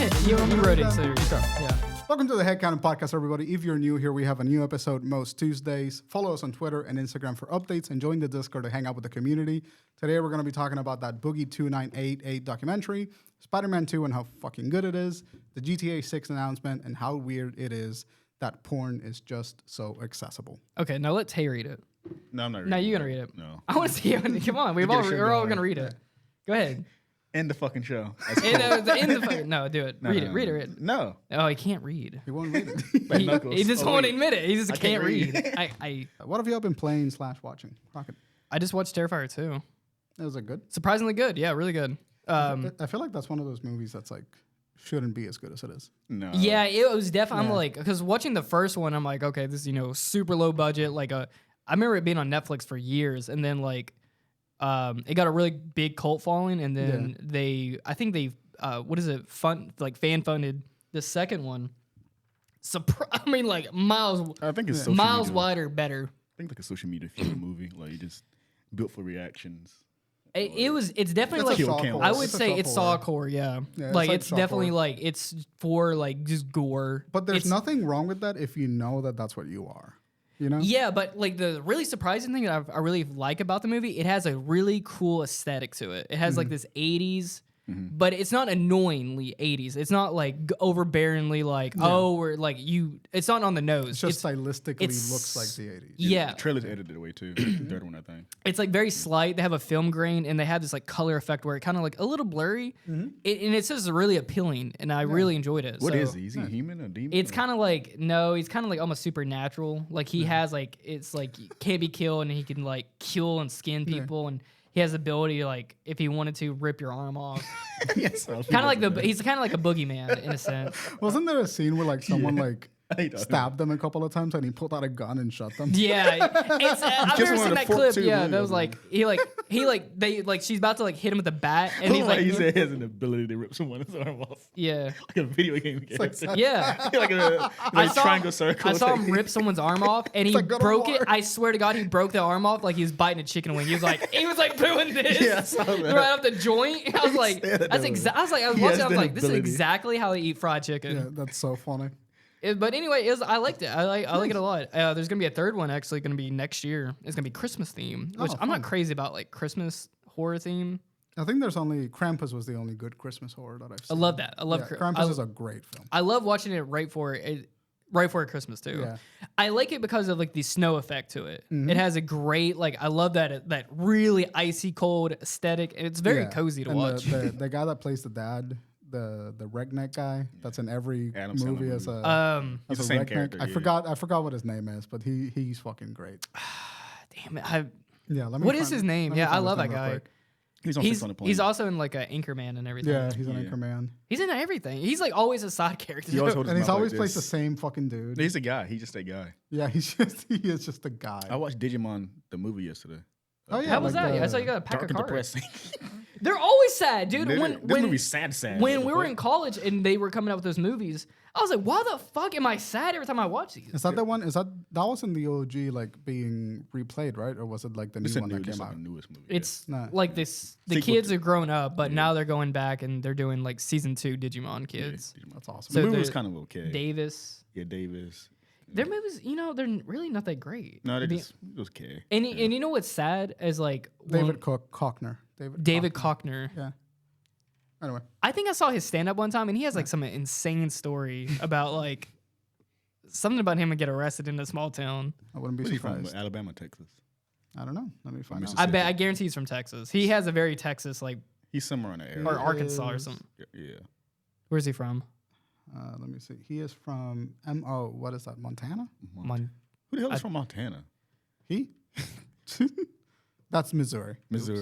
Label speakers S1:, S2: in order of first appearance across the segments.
S1: ahead. You wrote it, so yeah.
S2: Welcome to the HeadKanon podcast, everybody. If you're new here, we have a new episode most Tuesdays. Follow us on Twitter and Instagram for updates and join the Discord to hang out with the community. Today, we're going to be talking about that Boogie2988 documentary, Spider-Man 2 and how fucking good it is, the GTA 6 announcement, and how weird it is that porn is just so accessible.
S1: Okay, now let Tay read it.
S3: No, I'm not reading it.
S1: No, you're going to read it.
S3: No.
S1: I want to see it. Come on, we're all going to read it. Go ahead.
S3: End the fucking show.
S1: No, do it. Read it.
S3: No.
S1: Oh, he can't read.
S2: He won't read it.
S1: He just won't admit it. He just can't read.
S2: What have you all been playing / watching? Rocket.
S1: I just watched Terrifier 2.
S2: Was it good?
S1: Surprisingly good. Yeah, really good.
S2: I feel like that's one of those movies that's like shouldn't be as good as it is.
S3: No.
S1: Yeah, it was definitely. I'm like, because watching the first one, I'm like, okay, this is super low budget. Like I remember it being on Netflix for years, and then like. It got a really big cult following, and then I think they fan funded the second one. Miles.
S3: I think it's
S1: miles wider, better.
S3: I think like a social media fuel movie, like just built for reactions.
S1: It's definitely
S2: it's
S1: like I would say it's sawcore, yeah. Like it's definitely like it's for like just gore.
S2: But there's nothing wrong with that if you know that that's what you are. You know?
S1: Yeah, but like the really surprising thing that I really like about the movie, it has a really cool aesthetic to it. It has like this 80s, but it's not annoyingly 80s. It's not like overbearingly like, we're like you. It's not on the nose.
S2: It's just stylistically looks like the 80s.
S1: Yeah.
S3: The trailer's edited away too. The third one, I think.
S1: It's like very slight. They have a film grain and they have this like color effect where it kind of like a little blurry. And it's just really appealing and I really enjoyed it.
S3: What is he? Is he a human or demon?
S1: It's kind of like, no, he's kind of like almost supernatural. Like he has like, it's like he can't be killed and he can like kill and skin people and he has the ability to like, if he wanted to, rip your arm off.
S3: Yes,
S1: he's kind of like a boogeyman in a sense.
S2: Wasn't there a scene where like someone like stabbed them a couple of times and he pulled out a gun and shot them?
S1: Yeah, I've never seen that clip. Yeah, that was like she's about to like hit him with a bat and he's like,
S3: he said he has an ability to rip someone's arm off.
S1: Yeah,
S3: like a video game character.
S1: Like
S3: a triangle circle.
S1: I saw him rip someone's arm off and he broke it. I swear to God, he broke the arm off like he was biting a chicken wing. He was like doing this right off the joint. I was like, I was watching. This is exactly how they eat fried chicken.
S2: Yeah, that's so funny.
S1: But anyway, I liked it. I like it a lot. There's gonna be a third one actually. Gonna be next year. It's gonna be Christmas theme, which I'm not crazy about like Christmas horror theme.
S2: I think there's only Krampus was the only good Christmas horror that I've seen.
S1: I love that. I love
S2: Krampus is a great film.
S1: I love watching it right for Christmas too. Yeah. I like it because of like the snow effect to it. It has a great I love that really icy cold aesthetic, and it's very cozy to watch.
S2: The guy that plays the dad. The redneck guy that's in every movie as a redneck. Character, I forgot what his name is, but he's fucking great.
S1: Damn it! What is his name?
S2: I
S1: love that guy. He's also in like an Anchorman and everything.
S2: Yeah, he's an Anchorman.
S1: He's in everything. He's like always a side character.
S2: And he's always plays the same fucking dude.
S3: He's a guy. He's just a guy.
S2: Yeah, he is just a guy.
S3: I watched Digimon the movie yesterday.
S2: Oh yeah,
S1: how was that? I saw you got a pack of cards.
S3: Depressing.
S1: They're always sad, dude.
S3: This movie's sad.
S1: When we were in college and they were coming out with those movies, I was like, why the fuck am I sad every time I watch these?
S2: Is that the one? That wasn't the OG like being replayed, right? Or was it like the new one that came out?
S3: The newest movie.
S1: It's like this. The kids are grown up, but now they're going back and they're doing like season 2 Digimon kids.
S2: Yeah, that's awesome.
S3: So the movie was kind of okay.
S1: Davis.
S3: Yeah, Davis.
S1: Their movies, they're really not that great.
S3: No, it was okay.
S1: And you know what's sad is like
S2: David Kochner.
S1: David Kochner.
S2: Yeah. Anyway,
S1: I think I saw his stand up one time, and he has like some insane story about like something about him and get arrested in a small town.
S2: I wouldn't be surprised.
S3: From Alabama, Texas.
S2: I don't know. Let me find out.
S1: I guarantee he's from Texas. He has a very Texas like.
S3: He's somewhere in the area.
S1: Or Arkansas or something.
S3: Yeah.
S1: Where's he from?
S2: Let me see. He is from what is that? Montana?
S3: Who the hell is from Montana?
S2: He? That's Missouri.
S1: Missouri.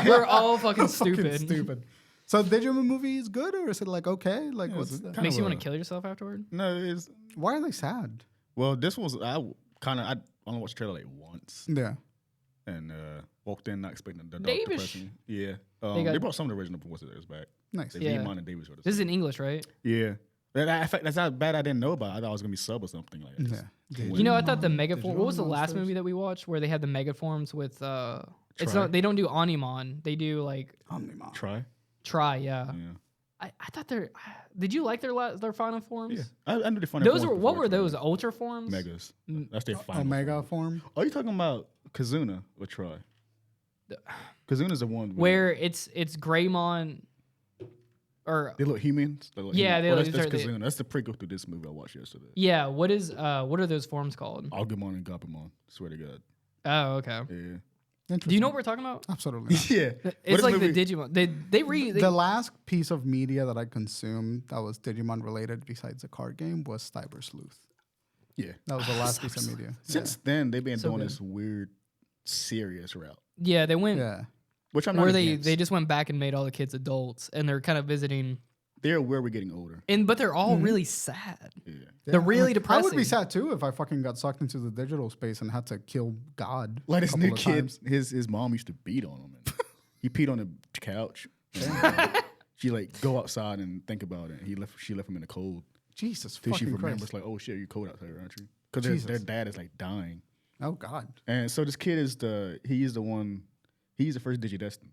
S1: We're all fucking stupid.
S2: So Digimon movie is good, or is it like okay? Like what's that?
S1: Makes you want to kill yourself afterward?
S3: No, it's.
S2: Why are they sad?
S3: Well, this was I only watched the trailer like once.
S2: Yeah.
S3: And walked in not expecting the
S1: Davis.
S3: depression. Yeah. They brought some of the original voices back.
S2: Nice.
S3: Veemon and Davis.
S1: This is in English, right?
S3: Yeah. That's how bad I didn't know about it. I thought it was going to be sub or something like that.
S1: Yeah. I thought the Megaform. What was the last movie that we watched where they had the Megaforms with? It's not. They don't do Onimon. They do like
S2: Omnimon.
S3: Try.
S1: Yeah. I thought they're. Did you like their final forms?
S3: Yeah, I knew the final
S1: Those
S3: forms
S1: were what
S3: before
S1: were
S3: too.
S1: those Ultra forms?
S3: Megas. That's their final.
S2: Omega form.
S3: Are you talking about Kazuna or Troy? Kazuna's the one
S1: Where it's Greymon, or
S3: they look humans. They look
S1: yeah,
S3: humans.
S1: they
S3: That's
S1: look.
S3: Kazuna. That's the prequel to this movie I watched yesterday.
S1: Yeah, what are those forms called?
S3: Agumon and Gabumon. Swear to God.
S1: Oh, okay.
S3: Yeah.
S1: Do you know what we're talking about?
S2: Absolutely not.
S3: Yeah.
S1: It's like
S3: movie?
S1: the Digimon. They
S2: The last piece of media that I consumed that was Digimon related besides the card game was Cyber Sleuth.
S3: Yeah.
S2: That was the last piece of media.
S3: Since then, they've been
S1: So
S3: doing
S1: good.
S3: this weird, serious route,
S1: Yeah, they went
S2: Yeah.
S3: which I'm not
S1: where
S3: against.
S1: they just went back and made all the kids adults, and they're kind of visiting.
S3: They're where we're getting older.
S1: But they're all really sad.
S3: Yeah.
S1: They're really
S2: I
S1: depressing.
S2: would be sad too if I fucking got sucked into the digital space and had to kill God.
S3: Like
S2: a
S3: this
S2: couple
S3: new
S2: of
S3: kid,
S2: times.
S3: his mom used to beat on him. And he peed on the couch. She like go outside and think about it. She left him in the cold.
S2: Jesus
S3: Till she
S2: fucking
S3: remembers
S2: Christ.
S3: like, oh shit, you're cold outside, aren't you? Because their dad is like dying.
S2: Oh God.
S3: And so this kid is he's the first Digidestin.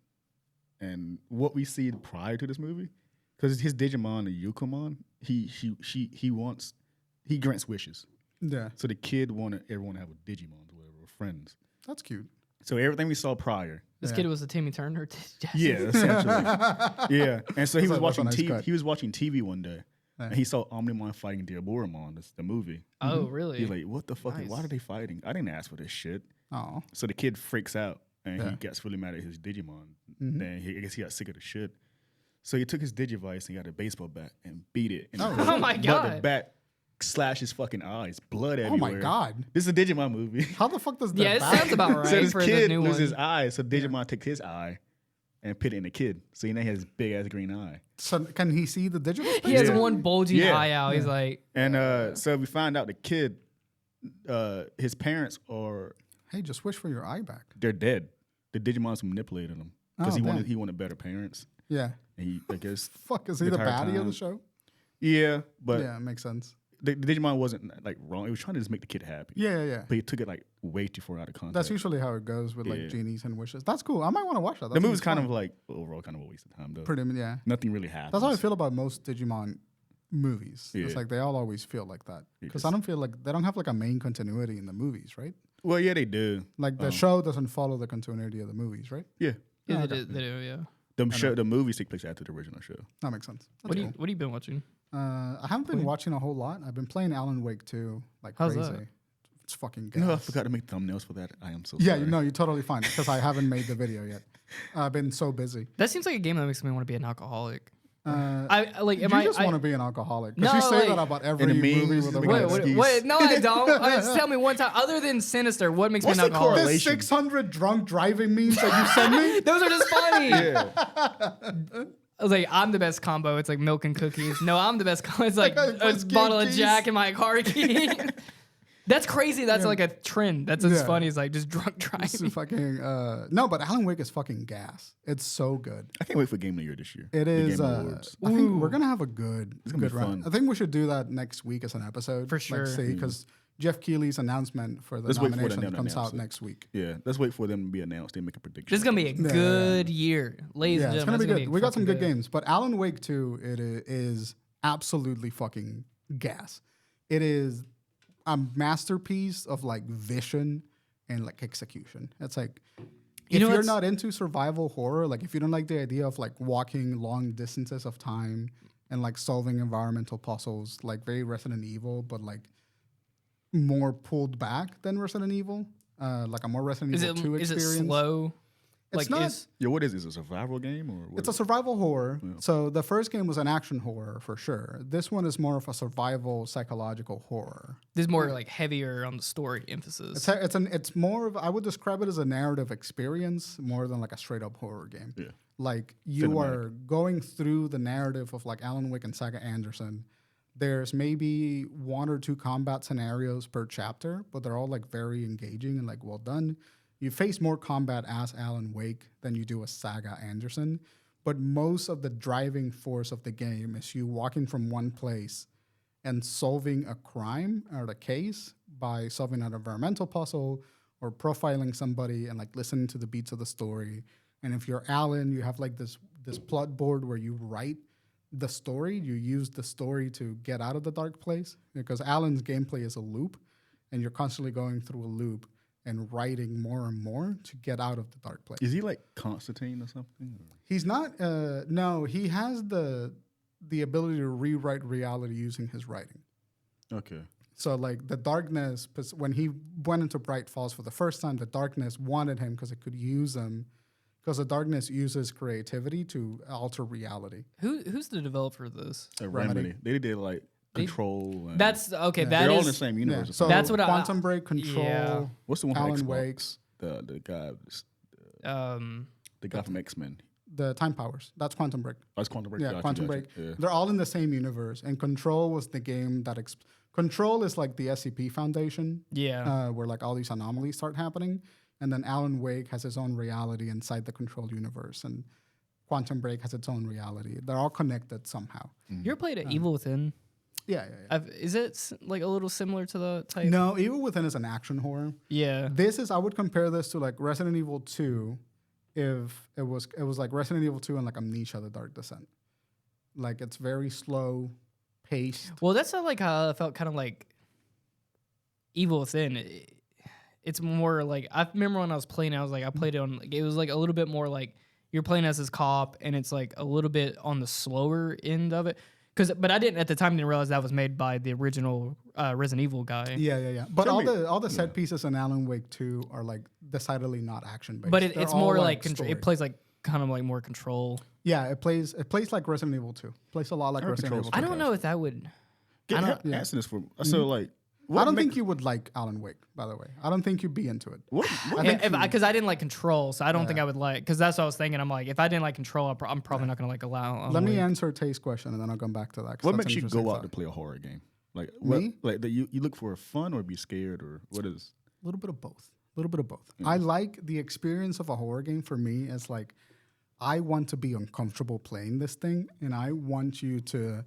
S3: And what we see prior to this movie, because his Digimon, the Yukomon, he grants wishes.
S2: Yeah.
S3: So the kid wanted everyone to have a Digimon or whatever, or friends.
S2: That's cute.
S3: So everything we saw prior.
S1: This kid was a Timmy Turner.
S3: Yeah, essentially. Yeah. And so he was
S2: That's a
S3: watching
S2: nice
S3: TV.
S2: cut.
S3: He was watching TV one day.
S2: Yeah.
S3: And he saw Omnimon fighting Diaboromon, the movie.
S1: Oh, really?
S3: He's like, what the fuck?
S1: Nice.
S3: Why are they fighting? I didn't ask for this shit.
S2: Oh.
S3: So the kid freaks out and
S2: Yeah.
S3: he gets really mad at his Digimon. Then I guess he got sick of the shit. So he took his Digivice and got a baseball bat and beat it. And
S1: Oh my
S3: But the
S1: God.
S3: bat slashed his fucking eyes, blood
S2: Oh
S3: everywhere.
S2: my God.
S3: This is a Digimon movie.
S2: How the fuck does that?
S1: Yeah, it sounds about right
S3: So this
S1: for this
S3: kid
S1: new
S3: loses
S1: one.
S3: his eye, so Digimon takes his eye and put it in the kid. So now he has big ass green eye.
S2: So can he see the digital space?
S1: He has
S3: Yeah.
S1: one bulging
S3: Yeah.
S1: eye out. He's like,
S3: And so we find out the kid, his parents are
S2: Hey, just wish for your eye back.
S3: they're dead. The Digimons manipulated him because
S2: Oh, damn.
S3: he wanted better parents.
S2: Yeah.
S3: And he, I guess,
S2: Fuck, is he the
S3: entire
S2: baddie of
S3: time.
S2: the show?
S3: yeah, but
S2: Yeah, makes sense.
S3: the Digimon wasn't like wrong. It was trying to just make the kid happy.
S2: Yeah.
S3: But he took it like way too far out of context.
S2: That's usually how it goes with like
S3: Yeah.
S2: genies and wishes. That's cool. I might want to watch that.
S3: The movie's kind of like overall kind of a waste of time though.
S2: pretty. Yeah.
S3: Nothing really happens.
S2: That's how I feel about most Digimon movies. It's
S3: Yeah.
S2: like they all always feel like that because
S3: just-
S2: I don't feel like they don't have like a main continuity in the movies, right?
S3: Well, yeah, they do.
S2: Like the show doesn't follow the continuity of the movies, right?
S3: Yeah,
S1: yeah, they do, yeah.
S3: the movies take place after the original show.
S2: That makes sense. That's
S1: What
S2: cool.
S1: have you been watching?
S2: I haven't been watching a whole lot. I've been playing Alan Wake 2 like
S1: How's
S2: crazy.
S1: that?
S2: It's fucking gas.
S3: No, I forgot to make thumbnails for that. I am so
S2: Yeah,
S3: sorry.
S2: no, you're totally fine because I haven't made the video yet. I've been so busy.
S1: That seems like a game that makes me want to be an alcoholic.
S2: Uh,
S1: I like.
S2: you
S1: Am I?
S2: just
S1: I
S2: want to be an alcoholic because
S1: No,
S2: you say
S1: like-
S2: that about every
S3: And it
S2: movie
S3: means
S2: with a
S3: we
S1: wait,
S3: got
S2: romance.
S3: excuse.
S1: wait, no, I don't. Just tell me one time. Other than Sinister, what makes
S3: What's
S1: me an
S3: the
S1: alcoholic?
S3: correlation?
S2: The 600 drunk driving memes that you send me.
S1: Those are just funny.
S3: Yeah,
S1: I was like, I'm the best combo. It's like milk and cookies. No, I'm the best combo. It's like
S2: That guy
S1: a
S2: puts
S1: bottle of
S2: keys.
S1: Jack in my car key. That's crazy. That's like a trend. That's as
S2: Yeah.
S1: funny as like just drunk
S2: It's
S1: driving.
S2: fucking no, but Alan Wake is fucking gas. It's so good.
S3: I can't wait for Game of the Year this year.
S2: It
S3: The
S2: is.
S3: Game Awards.
S2: I think we're gonna have a good,
S3: gonna
S2: good
S3: be
S2: run.
S3: fun.
S2: I think we should do that next week as an episode
S1: For sure.
S2: because Jeff Keighley's announcement for the
S3: Let's wait for them
S2: nomination
S3: to
S2: comes
S3: announce
S2: out
S3: it.
S2: next week.
S3: Yeah, let's wait for them to be announced. They make a prediction.
S1: This is gonna be a good year, ladies
S2: Yeah,
S1: and
S2: it's
S1: gentlemen.
S2: gonna be good. We got some
S1: fucking
S2: good games, but Alan Wake 2, it is absolutely fucking gas. It is a masterpiece of like vision and like execution. It's like if
S1: know
S2: you're
S1: what's-
S2: not into survival horror, like if you don't like the idea of like walking long distances of time and like solving environmental puzzles, like very Resident Evil, but like more pulled back than Resident Evil, like a more Resident
S1: Is
S2: Evil
S1: it
S2: 2
S1: is it
S2: experience.
S1: slow?
S2: It's
S1: like
S2: not-
S1: is
S3: Yeah, what is this? A survival game or what?
S2: It's a survival horror. So the first game was an action horror for sure. This one is more of a survival psychological horror.
S1: this more like heavier on the story emphasis?
S2: It's more of, I would describe it as a narrative experience more than like a straight up horror game.
S3: Yeah.
S2: Like you
S3: Cinematic.
S2: are going through the narrative of like Alan Wake and Saga Anderson. There's maybe 1 or 2 combat scenarios per chapter, but they're all like very engaging and like well done. You face more combat as Alan Wake than you do as Saga Anderson, but most of the driving force of the game is you walking from one place and solving a crime or a case by solving an environmental puzzle or profiling somebody and like listening to the beats of the story. And if you're Alan, you have like this plot board where you write the story. You use the story to get out of the dark place because Alan's gameplay is a loop, and you're constantly going through a loop and writing more and more to get out of the dark place.
S3: Is he like Constantine or something? Or?
S2: He's not. No, he has the ability to rewrite reality using his writing.
S3: Okay.
S2: So like the darkness, when he went into Bright Falls for the first time, the darkness wanted him because it could use him. Because the darkness uses creativity to alter reality.
S1: Who's the developer of this?
S3: Remedy. They did like Control. And
S1: That's okay.
S2: Yeah.
S1: That
S3: they're all
S1: is
S3: in the same universe.
S2: So
S1: That's what
S2: Quantum Break, Control,
S1: Yeah.
S3: What's the one from
S2: Alan
S3: Xbox?
S2: Wake's,
S3: The guy, the guy from X-Men.
S2: the Time Powers. That's Quantum Break.
S3: Oh, it's Quantum Break.
S2: Yeah,
S3: Gotcha,
S2: Quantum
S3: gotcha.
S2: Break.
S3: Yeah.
S2: They're all in the same universe. And Control was the game that Control is like the SCP Foundation,
S1: yeah.
S2: where like all these anomalies start happening. And then Alan Wake has his own reality inside the Control universe, and Quantum Break has its own reality. They're all connected somehow.
S1: You ever played Evil Within?
S2: Yeah, yeah,
S1: Is it like a little similar to the type?
S2: No, Evil Within is an action horror.
S1: Yeah.
S2: I would compare this to like Resident Evil 2 if it was like Resident Evil 2 and like Amnesia: The Dark Descent. Like it's very slow paced.
S1: Well, that's not like how I felt kind of like Evil Within. It's more like I remember when I was playing, I played it on like, it was like a little bit more like you're playing as this cop and it's like a little bit on the slower end of it. But I didn't at the time realize that was made by the original Resident Evil guy.
S2: Yeah. But all the set pieces in Alan Wake 2 are like decidedly not action based.
S1: But it's more like it plays like kind of like more Control.
S2: Yeah, it plays like Resident Evil 2. Plays a lot like Resident Evil 2.
S1: I don't know if that would.
S3: Answer this for so like.
S2: I don't think you would like Alan Wake, by the way. I don't think you'd be into it.
S1: Because I didn't like Control, so I don't think I would like. Because that's what I was thinking. I'm like, if I didn't like Control, I'm probably not gonna like allow.
S2: Let me answer Tate's question, and then I'll come back to that.
S3: What makes you go out to play a horror game? Like
S2: Me?
S3: Like that you look for fun or be scared or what is?
S2: A little bit of both. I like the experience of a horror game. For me, it's like I want to be uncomfortable playing this thing, and I want you to.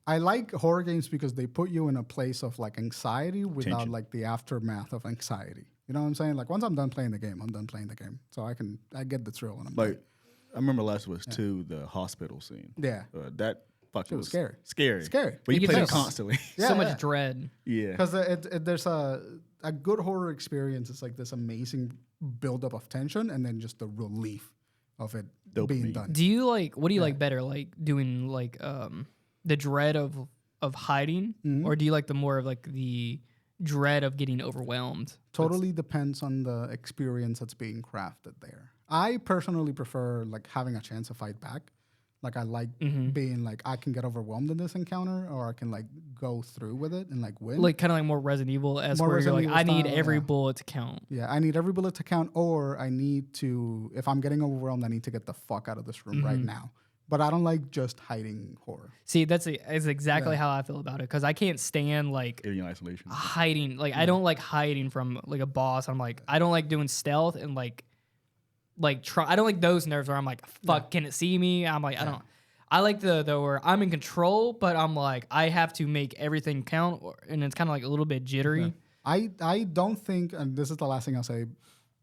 S2: I like horror games because they put you in a place of like anxiety without
S3: Tension.
S2: like the aftermath of anxiety. You know what I'm saying? Like once I'm done playing the game, I'm done playing the game. So I get the thrill. And I'm
S3: Like I remember Last of Us 2, the hospital scene.
S2: Yeah.
S3: That fucking
S2: was
S3: was
S2: scary. Scary.
S3: But you
S1: You
S3: played
S1: get
S3: it constantly.
S1: so much dread.
S3: Yeah.
S2: Because there's a good horror experience. It's like this amazing buildup of tension and then just the relief of it being
S3: Dopamine.
S2: done.
S1: Do you like? What do you like better? Like doing like the dread of hiding, or do you like the more of like the dread of getting overwhelmed?
S2: Totally depends on the experience that's being crafted there. I personally prefer like having a chance to fight back. Like I like being like I can get overwhelmed in this encounter, or I can like go through with it and like win.
S1: Like kind of like more Resident Evil as
S2: More
S1: where you're
S2: Resident
S1: like,
S2: Evil
S1: I need
S2: style,
S1: every
S2: yeah.
S1: bullet to count.
S2: Yeah, I need every bullet to count, or I need to, if I'm getting overwhelmed, I need to get the fuck out of this room right now. But I don't like just hiding horror.
S1: See, that's exactly how I feel about it, because I can't stand like
S3: In isolation.
S1: hiding. Like I don't like hiding from like a boss. I'm like I don't like doing stealth and like I don't like those nerves where I'm like fuck, can it see me? I'm like I don't. I like the where I'm in control, but I'm like I have to make everything count, and it's kind of like a little bit jittery.
S2: I don't think, and this is the last thing I'll say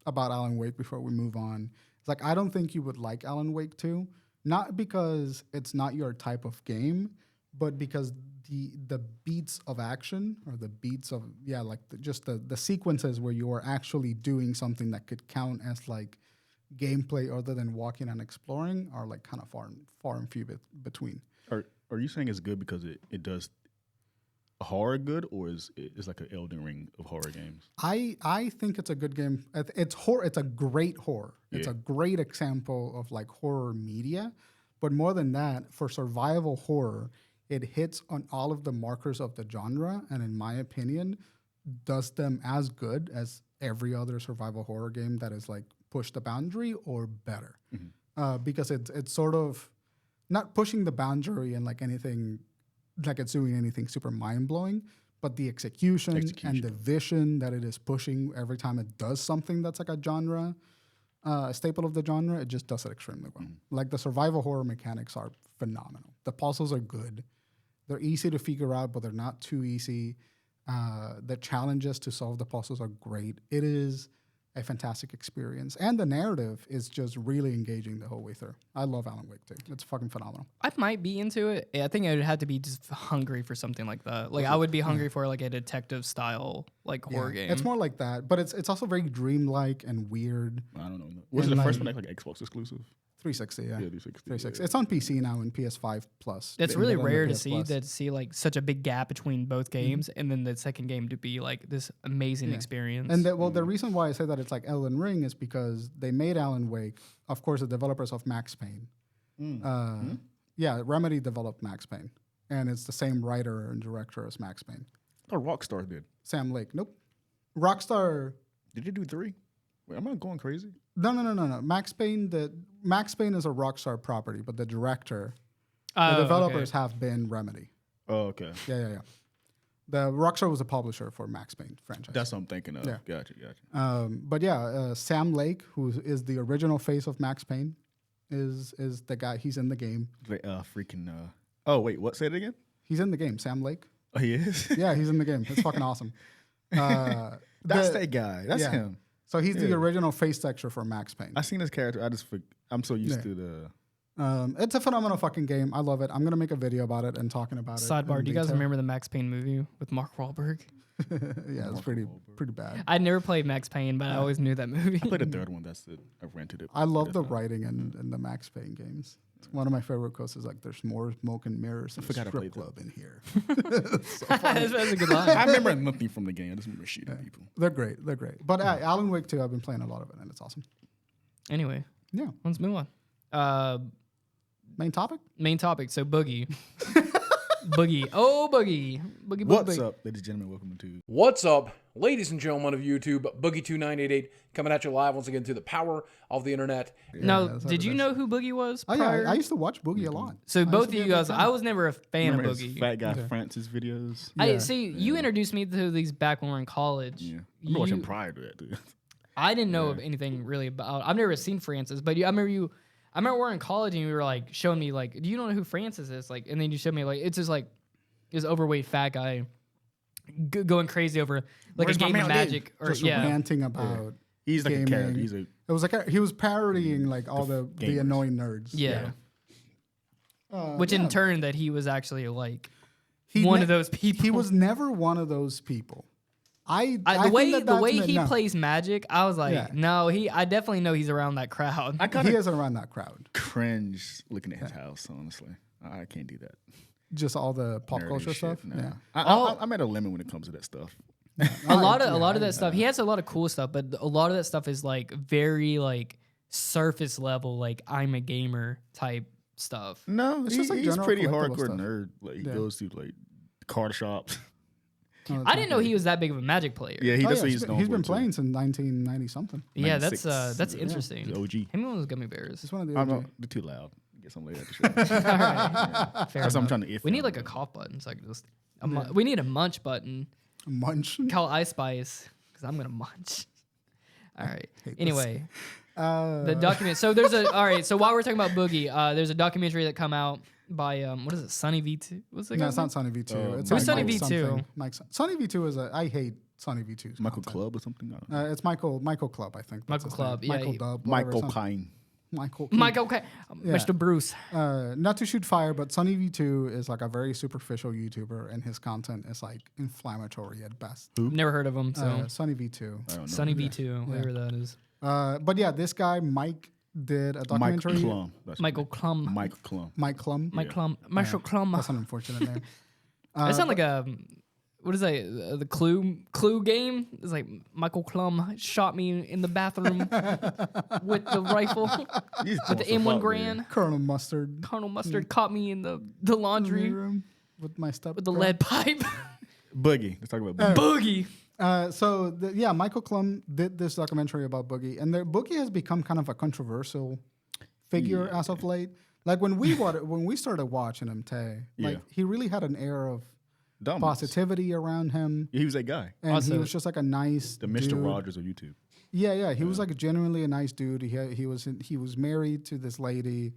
S2: about Alan Wake before we move on. It's like I don't think you would like Alan Wake 2, not because it's not your type of game, but because the beats of action or the beats of just the sequences where you are actually doing something that could count as like gameplay other than walking and exploring are like kind of far and few between.
S3: Are you saying it's good because it does horror good, or is it's like an Elden Ring of horror games?
S2: I think it's a good game. It's horror. It's a great horror. It's a great example of like horror media. But more than that, for survival horror, it hits on all of the markers of the genre, and in my opinion, does them as good as every other survival horror game that is like push the boundary or better. Because it's sort of not pushing the boundary and like anything, like it's doing anything super mind-blowing, but the execution and the vision that it is pushing every time it does something that's like a genre, a staple of the genre, it just does it extremely well. Like the survival horror mechanics are phenomenal. The puzzles are good. They're easy to figure out, but they're not too easy. The challenges to solve the puzzles are great. It is a fantastic experience. And the narrative is just really engaging the whole way through. I love Alan Wake too. It's fucking phenomenal.
S1: I might be into it. I think I would have to be just hungry for something like that. Like I would be hungry for like a detective style like horror game.
S2: It's more like that, but it's also very dreamlike and weird.
S3: I don't know. Was it the first one like Xbox exclusive?
S2: 360, yeah.
S3: 360.
S2: It's on PC now and PS5 Plus.
S1: It's really rare to
S2: PS
S1: see like such a big gap between both games, and then the second game to be like this amazing experience.
S2: And the reason why I say that it's like Elden Ring is because they made Alan Wake, of course, the developers of Max Payne. Yeah, Remedy developed Max Payne, and it's the same writer and director as Max Payne.
S3: Oh, Rockstar did.
S2: Sam Lake, nope. Rockstar.
S3: Did you do 3? Wait, am I going crazy?
S2: No. Max Payne is a Rockstar property, but the director, the developers have been Remedy.
S3: Oh, okay.
S2: Yeah. The Rockstar was a publisher for Max Payne franchise.
S3: That's what I'm thinking of.
S2: Yeah.
S3: Gotcha.
S2: But yeah, Sam Lake, who is the original face of Max Payne, is the guy. He's in the game.
S3: Oh wait, what? Say it again.
S2: He's in the game. Sam Lake.
S3: Oh, he is.
S2: Yeah, he's in the game. It's fucking awesome.
S3: That's that guy. That's him.
S2: So he's the original face texture for Max Payne.
S3: I seen his character. I'm so used to the.
S2: It's a phenomenal fucking game. I love it. I'm gonna make a video about it and talking about it.
S1: Sidebar: do you guys remember the Max Payne movie with Mark Wahlberg?
S2: Yeah, it's pretty bad.
S1: I never played Max Payne, but I always knew that movie.
S3: I played the third one. That's it. I rented it.
S2: I love the writing in the Max Payne games. It's one of my favorite quotes is like, "There's more smoke and mirrors and a strip club in here."
S1: That's a good line.
S3: I remember nothing from the game. I just remember shooting people.
S2: They're great. But Alan Wake 2, I've been playing a lot of it, and it's awesome.
S1: Anyway,
S2: Yeah.
S1: let's move on.
S2: Main topic?
S1: Main topic. So Boogie. Boogie. Oh, Boogie. Boogie.
S3: What's
S1: Boogie.
S3: up, ladies and gentlemen? Welcome to.
S4: What's up, ladies and gentlemen of YouTube? Boogie2988 coming at you live once again through the power of the internet.
S1: No,
S2: that's
S1: did you
S2: what it
S1: know who Boogie was?
S2: Oh, yeah.
S1: prior?
S2: I used to watch Boogie a lot.
S1: So
S2: used
S1: both
S2: to
S1: of
S2: be a
S1: you
S2: big
S1: guys,
S2: fan.
S1: I was never a fan
S3: Remember
S1: of
S3: his
S1: Boogie.
S3: Fat guy Francis videos.
S2: Yeah.
S1: See, you introduced me to these back when we were in college.
S3: Yeah, I remember watching prior to that, dude.
S1: I didn't know of anything really about. I've never seen Francis, but I remember we're in college and you were like showing me like, do you know who Francis is? Like, and then you showed me like it's just like this overweight fat guy going crazy over like
S3: Where's
S1: a
S3: my
S1: game of
S3: male
S1: magic or
S2: Just
S1: yeah.
S2: ranting about
S3: He's like
S2: gaming.
S3: a character.
S2: It was like he was parodying like all the
S3: gamers.
S2: annoying nerds.
S1: Yeah.
S2: Yeah.
S1: Which
S2: yeah.
S1: in turn that he was actually like
S2: He
S1: one
S2: ne-
S1: of those people.
S2: He was never one of those people. I
S1: the way
S2: think that's
S1: he
S2: no.
S1: plays magic, I was like,
S2: Yeah.
S1: no, I definitely know he's around that crowd.
S3: I kind
S2: He
S3: of
S2: isn't around that crowd.
S3: cringe looking at his house. Honestly, I can't do that.
S2: Just all the pop
S3: Nerdy
S2: culture
S3: shit,
S2: stuff.
S3: no.
S2: Yeah.
S3: I'm at a limit when it comes to that stuff.
S1: a lot of that stuff. He has a lot of cool stuff, but a lot of that stuff is like very like surface level, like I'm a gamer type stuff.
S3: No,
S2: It's just like
S3: he's
S2: general
S3: pretty
S2: collectible
S3: hardcore
S2: stuff.
S3: nerd. Like he
S2: Yeah.
S3: goes to like card shops.
S1: I didn't know he was that big of a magic player.
S3: Yeah,
S2: Oh,
S3: that's
S2: yeah,
S3: what
S2: he's
S3: known
S2: been
S3: for, too.
S2: playing since 1990 something.
S1: Yeah,
S3: 96.
S1: that's
S3: Yeah.
S1: interesting.
S3: He's OG.
S1: Him and those gummy bears.
S2: It's one of the
S3: I'm
S2: OG.
S3: not, they're too loud. Get some later. Fair
S1: That's
S3: That's what I'm trying to. If
S1: We need like a cough button, so I can just. We need a munch button.
S2: Munch.
S1: Call Ice Spice because I'm gonna munch. All right.
S2: hate this.
S1: Anyway, the document. So there's all right. So while we're talking about Boogie, there's a documentary that come out by what is it? Sunny V2. What's the
S2: No,
S1: guy's
S2: it's
S1: name?
S2: not Sunny V2. It's
S1: Who's Sunny
S2: Mike
S1: V2?
S2: something. Sunny V2 is I hate Sunny V2's
S3: Michael
S2: content.
S3: Club or something. I don't know.
S2: It's Michael Club, I think. that's
S1: Michael
S2: his
S1: Club,
S2: name.
S1: yeah,
S2: Michael
S1: he-
S2: Dub. whatever,
S3: Michael
S2: something.
S3: Kine.
S2: Michael.
S1: Mike, okay. Mr. Bruce.
S2: Not to shoot fire, but Sunny V2 is like a very superficial YouTuber, and his content is like inflammatory at best.
S1: Never heard of him. So
S2: Sunny V2.
S3: I don't know.
S1: Sunny V2, whatever that is.
S2: But yeah, this guy Mike did a
S3: Mike
S2: documentary.
S3: Klum. That's
S1: Michael Klum.
S3: Mike Klum.
S2: Mike Klum.
S1: Mike Klum. Marshall Klum.
S2: That's an unfortunate name.
S1: That sounds like a what is that? The Clue game? It's like Michael Klum shot me in the bathroom with the rifle with the M1 Grand.
S2: Colonel Mustard.
S1: Colonel Mustard caught me in the laundry
S2: room with my step.
S1: with the lead pipe.
S3: Boogie. Let's talk about Boogie.
S1: Boogie.
S2: Michael Klum did this documentary about Boogie, and Boogie has become kind of a controversial figure as of late. Like when we started watching him, like he really had an air of
S3: Dominance.
S2: positivity around him,
S3: He was that guy.
S2: and
S1: Also-
S2: he was just like a nice
S3: The Mr.
S2: dude.
S3: Rogers of YouTube.
S2: Yeah. He was like genuinely a nice dude. He was married to this lady,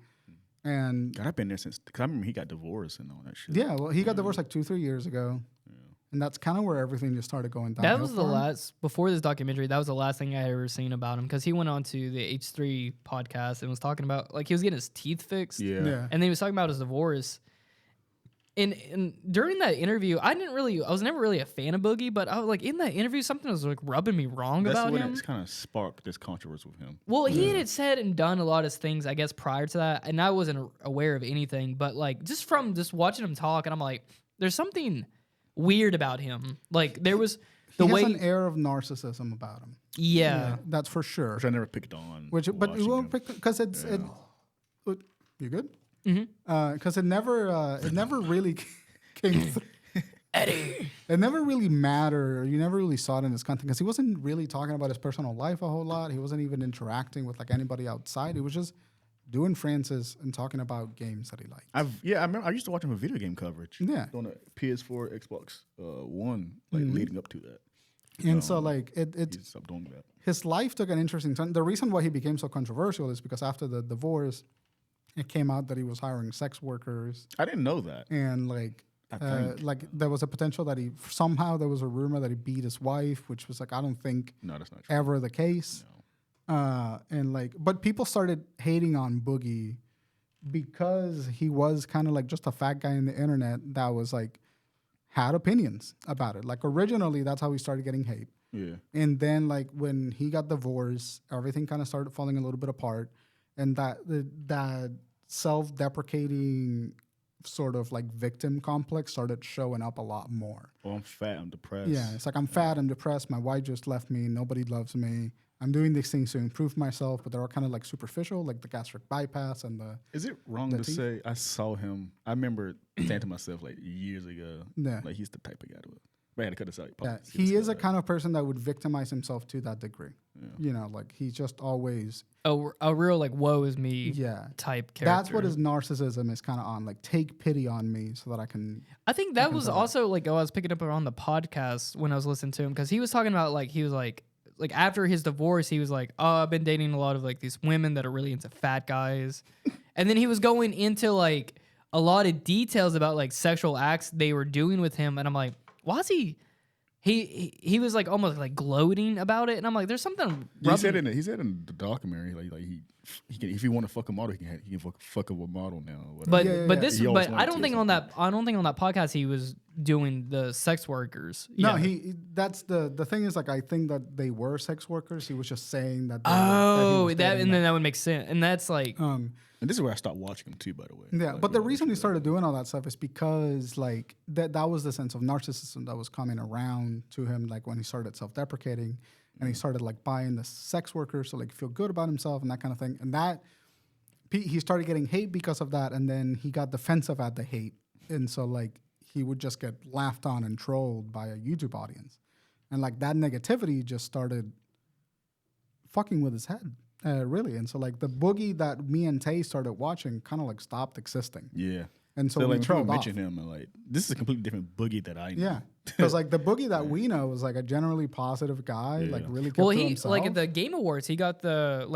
S2: and
S3: God, I've been there since. Cause I remember he got divorced and all that shit.
S2: yeah, well, he got divorced like 2-3 years ago, And that's kind of where everything just started going down.
S1: That was the last, before this documentary, that was the last thing I had ever seen about him, because he went on to the H3 podcast and was talking about, like, he was getting his teeth fixed.
S2: Yeah.
S1: And then he was talking about his divorce. And during that interview, I was never really a fan of Boogie, but I was like, in that interview, something was like rubbing me wrong about him.
S3: It's kind of sparked this controversy with him.
S1: Well, he had said and done a lot of things, I guess, prior to that, and I wasn't aware of anything, but like just from just watching him talk, and I'm like, there's something weird about him. Like there was the
S2: he
S1: way
S2: has an air of narcissism about him.
S1: Yeah,
S2: that's for sure.
S3: Which I never picked on.
S2: But we won't pick because it's you good? Because it never really came through.
S1: Eddie.
S2: It never really mattered. You never really saw it in his content because he wasn't really talking about his personal life a whole lot. He wasn't even interacting with like anybody outside. He was just doing Francis and talking about games that he liked.
S3: I remember I used to watch him for video game coverage.
S2: Yeah,
S3: on a PS4, Xbox One, like leading up to that.
S2: And so like it
S3: he stopped doing that.
S2: His life took an interesting turn. The reason why he became so controversial is because after the divorce, it came out that he was hiring sex workers.
S3: I didn't know that.
S2: And like there was a potential that there was a rumor that he beat his wife, which was like, I don't think
S3: that's not true.
S2: Ever the case. No. But people started hating on Boogie because he was kind of like just a fat guy in the internet that was like, had opinions about it. Like originally, that's how he started getting hate.
S3: Yeah.
S2: And then like when he got divorced, everything kind of started falling a little bit apart. And that self-deprecating sort of like victim complex started showing up a lot more.
S3: Oh, I'm fat, I'm depressed.
S2: Yeah, it's like I'm fat, I'm depressed, my wife just left me, nobody loves me. I'm doing these things to improve myself, but they're all kind of like superficial, like the gastric bypass and the...
S3: Is it wrong to say I saw him? I remember saying to myself like years ago, like he's the type of guy to... But I had to cut this out.
S2: Yeah, he is a kind of person that would victimize himself to that degree. Yeah. You know, like he's just always...
S1: A real like woe is me type character.
S2: That's what his narcissism is kind of on, like take pity on me so that I can...
S1: I think that was also like, I was picking up on the podcast when I was listening to him, because he was talking about like, he was like after his divorce, he was like, oh, I've been dating a lot of like these women that are really into fat guys. And then he was going into like a lot of details about like sexual acts they were doing with him. And I'm like, why is he was like almost like gloating about it, and I'm like, there's something.
S3: He said in the documentary, like he can, if he want to fuck a model, he can fuck a model now. Or whatever.
S1: But I don't think on that podcast he was doing the sex workers.
S2: No, that's the thing is like I think that they were sex workers. He was just saying that.
S1: Then that would make sense, and that's like.
S3: And this is where I stopped watching him too, by the way.
S2: Yeah, but the reason he started doing all that stuff is because like that was the sense of narcissism that was coming around to him, like when he started self-deprecating and he started like buying the sex workers to like feel good about himself and that kind of thing. And that he started getting hate because of that, and then he got defensive at the hate, and so like he would just get laughed on and trolled by a YouTube audience, and like that negativity just started fucking with his head. Really, and so like the Boogie that me and Tay started watching kind of like stopped existing.
S3: Yeah,
S2: and so
S3: like
S2: we trailed off.
S3: Mention him and like this is a completely different Boogie that I know.
S2: Yeah, because like the Boogie that we know was like a generally positive guy, like really kept to himself.
S1: Like at the Game Awards, he got the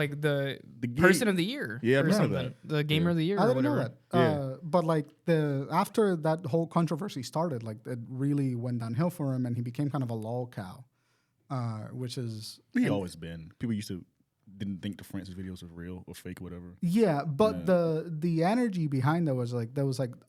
S1: Person of the Year.
S3: Yeah,
S1: or something. The Gamer of the Year.
S2: I
S1: or
S2: didn't
S1: whatever.
S2: know that. But like after that whole controversy started, like it really went downhill for him, and he became kind of a lolcow, which is
S3: always been. People didn't think the Francis videos were real or fake or whatever.
S2: Yeah, but the energy behind that was like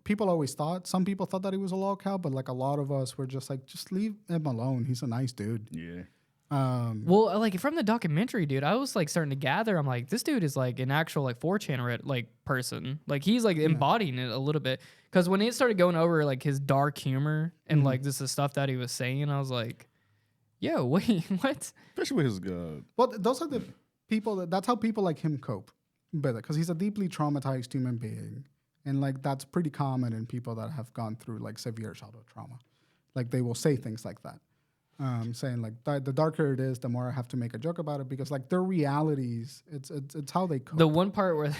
S2: people always thought, some people thought that he was a lolcow, but like a lot of us were just like, just leave him alone. He's a nice dude.
S3: Yeah.
S1: Well, like from the documentary, dude, I was like starting to gather. I'm like, this dude is like an actual like 4chan like person. Like he's like embodying it a little bit. Because when it started going over like his dark humor and like this is stuff that he was saying, I was like, yo, wait, what?
S3: Especially with his
S2: well, those are the people that's how people like him cope with it, because he's a deeply traumatized human being, and like that's pretty common in people that have gone through like severe childhood trauma. Like they will say things like that, saying like the darker it is, the more I have to make a joke about it, because like their realities, it's how they cope.
S1: The one part where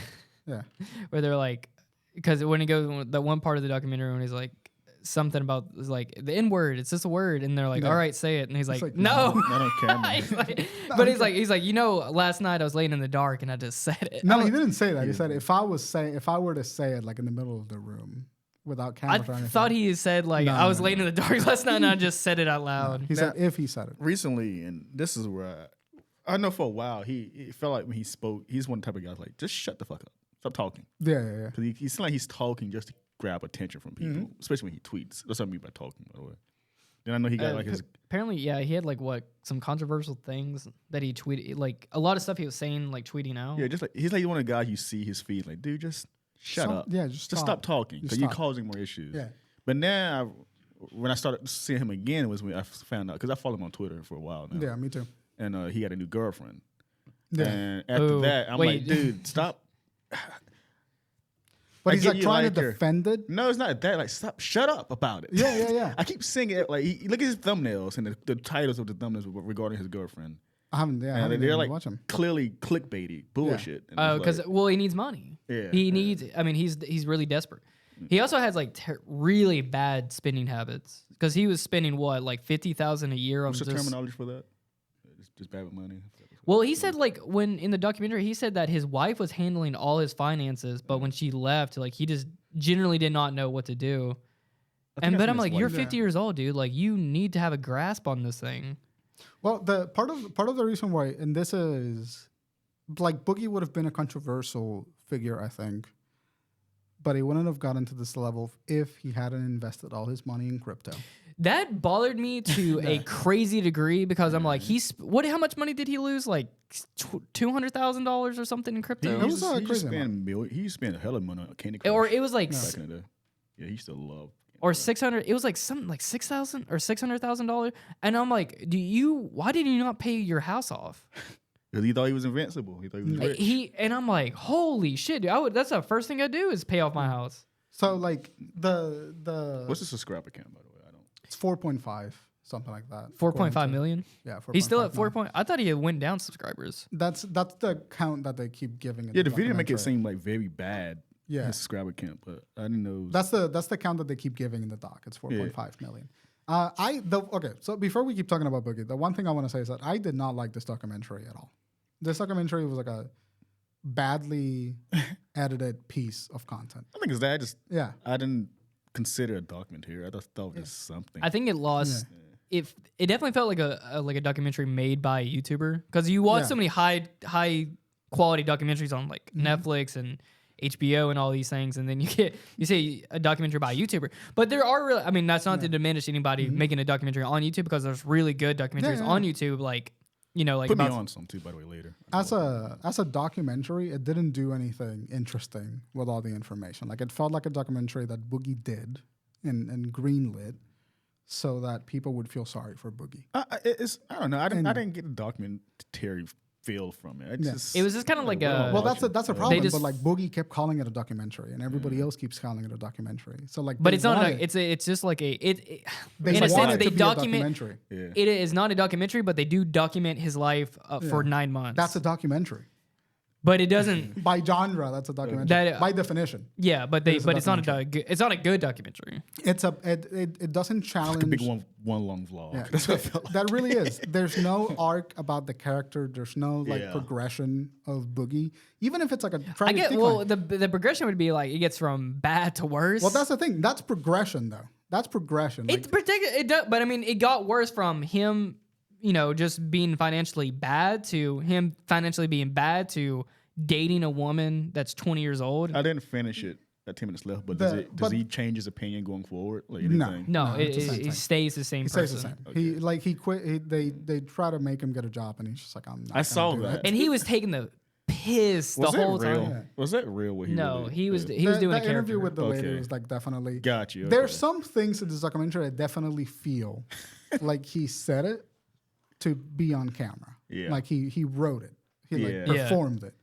S1: where they're like, because when he goes, the one part of the documentary when he's like something about like the N-word, it's just a word, and they're like, all right, say it, and he's like no,
S3: I don't care.
S1: he's like, you know, last night I was laying in the dark and I just said it.
S2: No, he didn't say that. He said if I were to say it like in the middle of the room, without
S1: I
S2: cameras or anything.
S1: thought he said like I was laying in the dark last night and I just said it out loud.
S2: He said if he said it.
S3: Recently, and this is where I know for a while he felt like when he spoke, he's one type of guy like just shut the fuck up, stop talking.
S2: Yeah.
S3: Because he seems like he's talking just to grab attention from people, especially when he tweets. That's what I mean by talking, by the way. Then I know he got like his.
S1: Apparently, yeah, he had like some controversial things that he tweeted, like a lot of stuff he was saying, like tweeting out.
S3: Yeah, just like he's like one of the guys you see his feed, like, dude, just shut up.
S2: Yeah, just
S3: stop talking because you're causing more issues.
S2: Yeah.
S3: But now, when I started seeing him again, was when I found out because I follow him on Twitter for a while now.
S2: Yeah, me too.
S3: And he had a new girlfriend.
S2: Yeah.
S3: And after that, I'm like, dude, stop.
S2: But
S3: I
S2: he's
S3: get
S2: like
S3: you
S2: trying
S3: like
S2: to
S3: her.
S2: defend it.
S3: No, it's not that. Like, stop, shut up about it.
S2: Yeah.
S3: I keep seeing it. Like, look at his thumbnails and the titles of the thumbnails regarding his girlfriend.
S2: I haven't
S3: And
S2: even
S3: they're like
S2: watched him.
S3: clearly clickbaity bullshit. And
S1: Oh,
S3: it's
S1: because
S3: like,
S1: he needs money.
S3: Yeah.
S1: He needs. I mean, he's really desperate. He also has like really bad spending habits because he was spending what like $50,000 a year on
S3: what's the
S1: just.
S3: terminology for that? Just bad with money.
S1: Well, he said like when in the documentary, he said that his wife was handling all his finances, but when she left, like he just generally did not know what to do. But I'm like, you're 50 years old, dude. Like you need to have a grasp on this thing.
S2: Well, the part of the reason why, and this is like Boogie would have been a controversial figure, I think, but he wouldn't have gotten to this level if he hadn't invested all his money in crypto.
S1: That bothered me to a crazy degree because I'm like, how much money did he lose? Like $200,000 or something in crypto?
S3: He spent a hell of money on Candy Crush.
S1: Or it was like,
S3: back in the day. Yeah, he used to love.
S1: or 600. It was like something like $6,000 or $600,000. And I'm like, why did you not pay your house off?
S3: Because he thought he was invincible. He thought he was rich.
S1: And I'm like, holy shit, dude. That's the first thing I do is pay off my house.
S2: So like the
S3: What's the subscriber count, by the way?
S2: it's 4.5, something like that.
S1: 4.5 million.
S2: Yeah, 4.
S1: He's still at 4. I thought he had went down subscribers.
S2: That's the count that they keep giving.
S3: Yeah, the video make it seem like very bad.
S2: Yeah,
S3: his subscriber count, but I didn't know.
S2: That's the count that they keep giving in the doc. It's 4.5 million. Okay, so before we keep talking about Boogie, the one thing I want to say is that I did not like this documentary at all. This documentary was like a badly edited piece of content.
S3: I think it's that. I didn't consider a documentary. I just thought it was something.
S1: I think it lost. It definitely felt like a documentary made by a YouTuber because you watch so many high quality documentaries on like Netflix and HBO and all these things, and then you say a documentary by a YouTuber. But there are really, I mean, that's not to diminish anybody making a documentary on YouTube because there's really good documentaries on YouTube, like like
S3: put me on some too, by the way, later.
S2: As a documentary, it didn't do anything interesting with all the information. Like it felt like a documentary that Boogie did and greenlit so that people would feel sorry for Boogie.
S3: I don't know. I didn't get a documentary feel from it.
S1: It was just kind of like a.
S2: Well, that's a problem. But like Boogie kept calling it a documentary, and everybody else keeps calling it a documentary. So like,
S1: but it's not. It's just like in a sense they document. It is not a documentary, but they do document his life for 9 months.
S2: That's a documentary.
S1: But it doesn't.
S2: By genre, that's a documentary. By definition.
S1: Yeah, but it's not a good documentary.
S2: It doesn't challenge.
S3: Like a big one long vlog.
S2: Yeah,
S3: That's what I felt like.
S2: that really is. There's no arc about the character. There's no progression of Boogie. Even if it's like a tragic decline.
S1: The progression would be like it gets from bad to worse.
S2: Well, that's the thing. That's progression, though. That's progression.
S1: It does, but I mean, it got worse from him, just being financially bad to him financially being bad to dating a woman that's 20 years old.
S3: I didn't finish it. Got 10 minutes left, but does he change his opinion going forward? Like anything?
S1: No, it stays the same.
S2: He stays the same. Okay. He quit. They try to make him get a job, and he's just like, I'm not.
S3: I saw that,
S1: and he was taking the piss the whole time.
S3: Yeah. Was that real? What
S1: he was doing a character.
S2: That interview with the lady was like definitely.
S3: Got you.
S2: There's some things in this documentary I definitely feel like he said it to be on camera.
S3: Yeah.
S2: Like he wrote it. He performed it.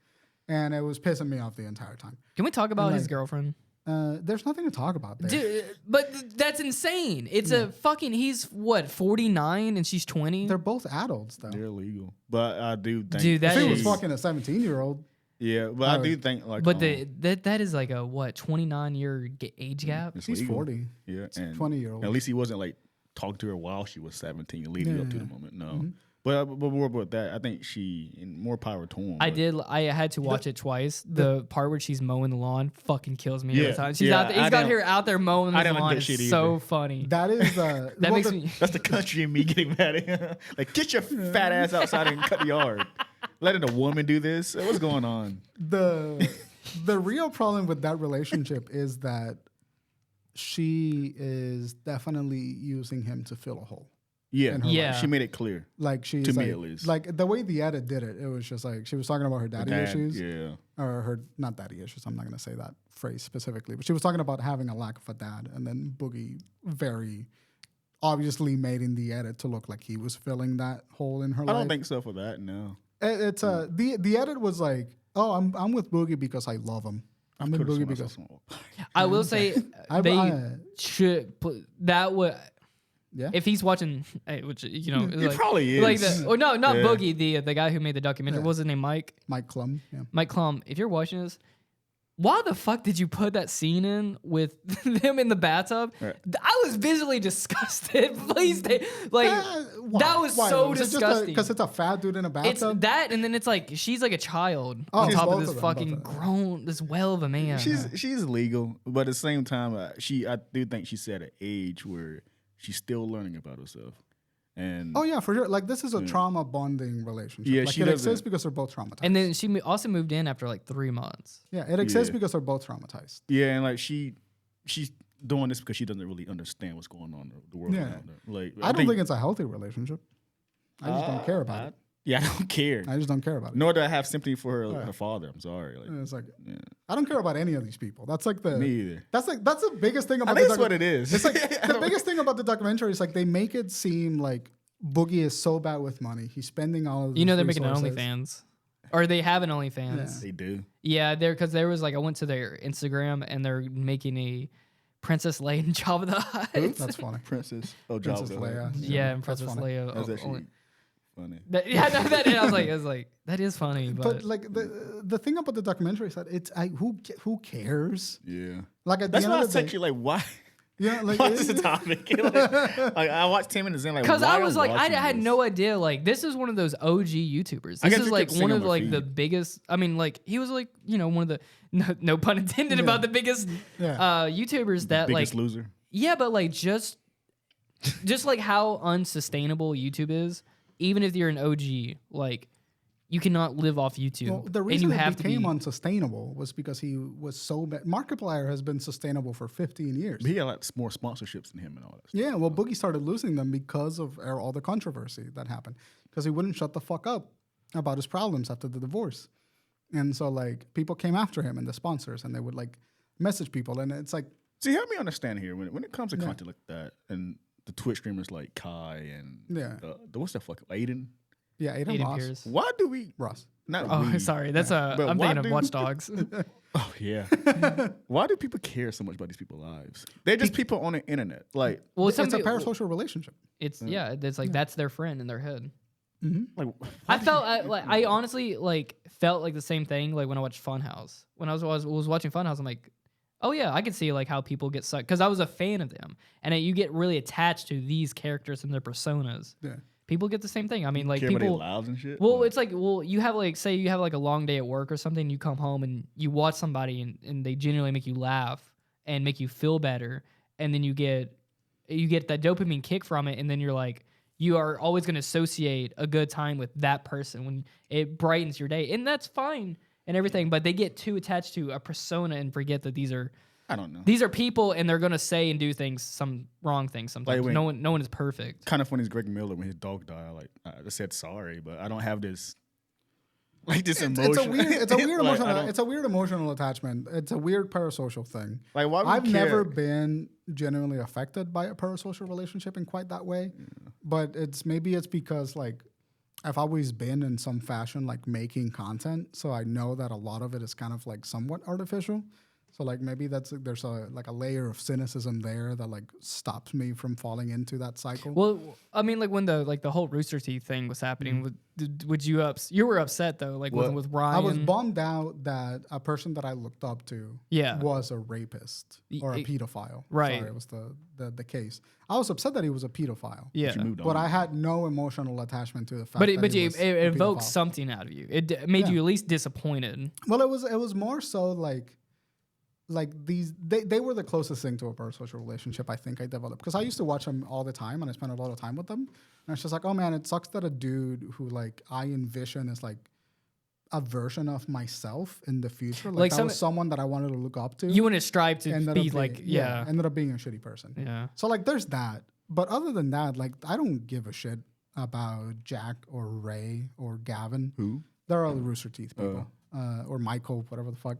S2: And it was pissing me off the entire time.
S1: Can we talk about his girlfriend?
S2: There's nothing to talk about there.
S1: Dude, but that's insane. It's he's what, 49 and she's 20?
S2: They're both adults, though.
S3: They're legal. But I do think...
S1: Dude,
S2: if he was fucking a 17-year-old...
S3: Yeah, but I do think like...
S1: But that is like a, 29-year age gap?
S2: He's
S3: legal.
S2: 40.
S3: Yeah.
S2: And 20-year-old.
S3: At least he wasn't like talking to her while she was 17 leading up to the moment. No. Mm-hmm. But more about that, I think more power to him.
S1: I had to watch it twice. The part where she's mowing the lawn fucking kills me every
S3: Yeah,
S1: time. She's
S3: yeah,
S1: out there. He's got her out there mowing
S3: I
S1: the
S3: didn't like
S1: lawn.
S3: that
S1: It's
S3: shit
S1: so
S3: either.
S1: funny.
S2: That is
S1: That makes me.
S3: That's the country in me getting mad at him. Like, get your fat ass outside and cut the yard. Letting a woman do this? What's going on?
S2: the real problem with that relationship is that she is definitely using him to fill a hole.
S3: Yeah,
S1: Yeah.
S3: She made it clear.
S2: Like she's
S3: To me,
S2: like,
S3: at least.
S2: like the way the edit did it, it was just like she was talking about her daddy issues,
S3: Yeah.
S2: or her not daddy issues. I'm not gonna say that phrase specifically, but she was talking about having a lack of a dad, and then Boogie very obviously made in the edit to look like he was filling that hole in her life.
S3: I don't think so for that. No.
S2: It's the edit was like, oh, I'm with Boogie because I love him. I'm with Boogie because
S1: I will say they should put that would.
S2: Yeah.
S1: If he's watching, which
S3: He
S1: like,
S3: probably is.
S1: like the, or no, not
S3: Yeah.
S1: Boogie, the guy who made the documentary.
S2: Yeah.
S1: What was his name? Mike
S2: Klum. Yeah.
S1: Mike Klum. If you're watching this, why the fuck did you put that scene in with them in the bathtub?
S3: Right.
S1: I was visually disgusted. Please,
S2: Why?
S1: that was
S2: Why?
S1: so
S2: Was it just
S1: disgusting.
S2: because it's a fat dude in a
S1: It's
S2: bathtub.
S1: that, and then it's like she's like a child
S2: Oh,
S1: on
S2: she's
S1: top of
S2: both
S1: this
S2: of them,
S1: fucking
S2: both of them.
S1: grown, this well of a man.
S3: She's legal, but at the same time, I do think she's at an age where she's still learning about herself. And
S2: Oh yeah, for sure. Like this is a trauma bonding relationship.
S3: Yeah,
S2: like
S3: she
S2: it
S3: doesn't-
S2: exists because they're both traumatized.
S1: And then she also moved in after like 3 months.
S2: yeah, it exists
S3: Yeah.
S2: because they're both traumatized.
S3: yeah, and like she's doing this because she doesn't really understand what's going on in the world
S2: Yeah.
S3: around her. Like
S2: I don't think it's a healthy relationship. I just don't care about it.
S3: Yeah, I don't care.
S2: I just don't care about it.
S3: Nor do I have sympathy for her father. I'm sorry. Like,
S2: And it's like
S3: yeah.
S2: I don't care about any of these people. That's like the
S3: Me either.
S2: that's the biggest thing
S3: I
S2: about
S3: think
S2: the
S3: that's what it is.
S2: It's like the biggest thing about the documentary is like they make it seem like Boogie is so bad with money. He's spending all of
S1: You know
S2: his
S1: they're making an
S2: resources.
S1: OnlyFans, or they have an OnlyFans.
S3: They do.
S1: Yeah, because there was like I went to their Instagram and they're making a Princess Leia and Jabba the Hutt.
S2: That's funny.
S3: Princess
S2: Princess
S3: Jabba.
S2: Leia.
S1: Yeah, and
S2: That's
S1: Princess
S2: funny.
S1: Leia.
S3: That's actually funny.
S1: And I was like, that is funny,
S2: But like the thing about the documentary is that it's who cares?
S3: Yeah.
S2: Like at
S3: That's
S2: the
S3: why I
S2: end of the
S3: text
S2: day,
S3: you like, why?
S2: yeah, like
S3: What's the topic? like I watched 10 minutes in, like,
S1: because
S3: why
S1: I was
S3: I'm
S1: like, I
S3: watching
S1: had
S3: this?
S1: no idea. Like, this is one of those OG YouTubers.
S3: I
S1: This
S3: guess
S1: is
S3: you
S1: like
S3: kept
S1: one
S3: seeing
S1: of
S3: on my
S1: like the
S3: feed.
S1: biggest. I mean, like he was like one of the no pun intended about the biggest YouTubers that
S3: Biggest
S1: like
S3: loser.
S1: yeah, but like just like how unsustainable YouTube is. Even if you're an OG, like you cannot live off YouTube.
S2: Well, the
S1: and
S2: reason
S1: you
S2: it
S1: have
S2: became
S1: to be,
S2: unsustainable was because he was so bad. Markiplier has been sustainable for 15 years.
S3: But he had like more sponsorships than him and all that stuff.
S2: Yeah, well, Boogie started losing them because of all the controversy that happened. Because he wouldn't shut the fuck up about his problems after the divorce. And so, like, people came after him and the sponsors, and they would, like, message people. And it's like,
S3: See, help me understand here when it comes to content like that, and the Twitch streamers like Kai and the what's that fucking Aiden?
S2: yeah, Aiden
S1: Aiden
S2: Ross.
S1: Pierce.
S3: Why do we
S2: Ross.
S3: not?
S1: Oh,
S3: we,
S1: sorry. That's
S3: But
S1: I'm
S3: why
S1: thinking of
S3: do-
S1: Watch Dogs.
S3: Oh yeah. Why do people care so much about these people's lives? They're just people on the internet. Like,
S1: Well,
S2: It's a
S1: somebody-
S2: parasocial relationship.
S1: It's it's like that's their friend in their head.
S3: like
S1: I felt I honestly like felt like the same thing like when I watched Funhouse. When I was watching Funhouse, I'm like, oh yeah, I could see like how people get sucked because I was a fan of them, and you get really attached to these characters and their personas.
S2: Yeah.
S1: People get the same thing. I mean, like
S3: care about their
S1: people.
S3: lives and shit.
S1: Well, it's like you have like say you have like a long day at work or something. You come home and you watch somebody and they genuinely make you laugh and make you feel better, and then you get that dopamine kick from it, and then you're like. You are always going to associate a good time with that person when it brightens your day. And that's fine and everything, but they get too attached to a persona and forget that these are
S3: I don't know.
S1: these are people and they're going to say and do things, some wrong things sometimes.
S3: Like when-
S1: no one is perfect.
S3: Kind of funny is Greg Miller when his dog died. Like I said sorry, but I don't have this like this emotion.
S2: It's a weird
S3: Like,
S2: emotional.
S3: I don't-
S2: It's a weird emotional attachment. It's a weird parasocial thing.
S3: Like, why would you
S2: I've
S3: care?
S2: never been genuinely affected by a parasocial relationship in quite that way, but maybe it's because like I've always been in some fashion like making content, so I know that a lot of it is kind of like somewhat artificial. So like maybe there's a layer of cynicism there that like stops me from falling into that cycle.
S1: Well, I mean, like when the whole Rooster Teeth thing was happening, would you you were upset though, like with Bryan?
S2: I was bummed out that a person that I looked up to was a rapist or a pedophile.
S1: Right.
S2: Sorry, it was the case. I was upset that he was a pedophile.
S1: Yeah.
S2: But I had no emotional attachment to the fact
S1: But
S2: that
S1: it evoked
S2: pedophile.
S1: something out of you. It made you at least disappointed.
S2: Well, it was more so like these they were the closest thing to a parasocial relationship I think I developed, because I used to watch them all the time and I spent a lot of time with them, and it's just like, oh man, it sucks that a dude who like I envision as like a version of myself in the future, like that was someone that I wanted to look up to.
S1: You want to strive to be like
S2: ended up being a shitty person.
S1: Yeah.
S2: So like there's that, but other than that, like I don't give a shit about Jack or Ray or Gavin.
S3: Who?
S2: They're all the Rooster Teeth people, or Michael, whatever the fuck.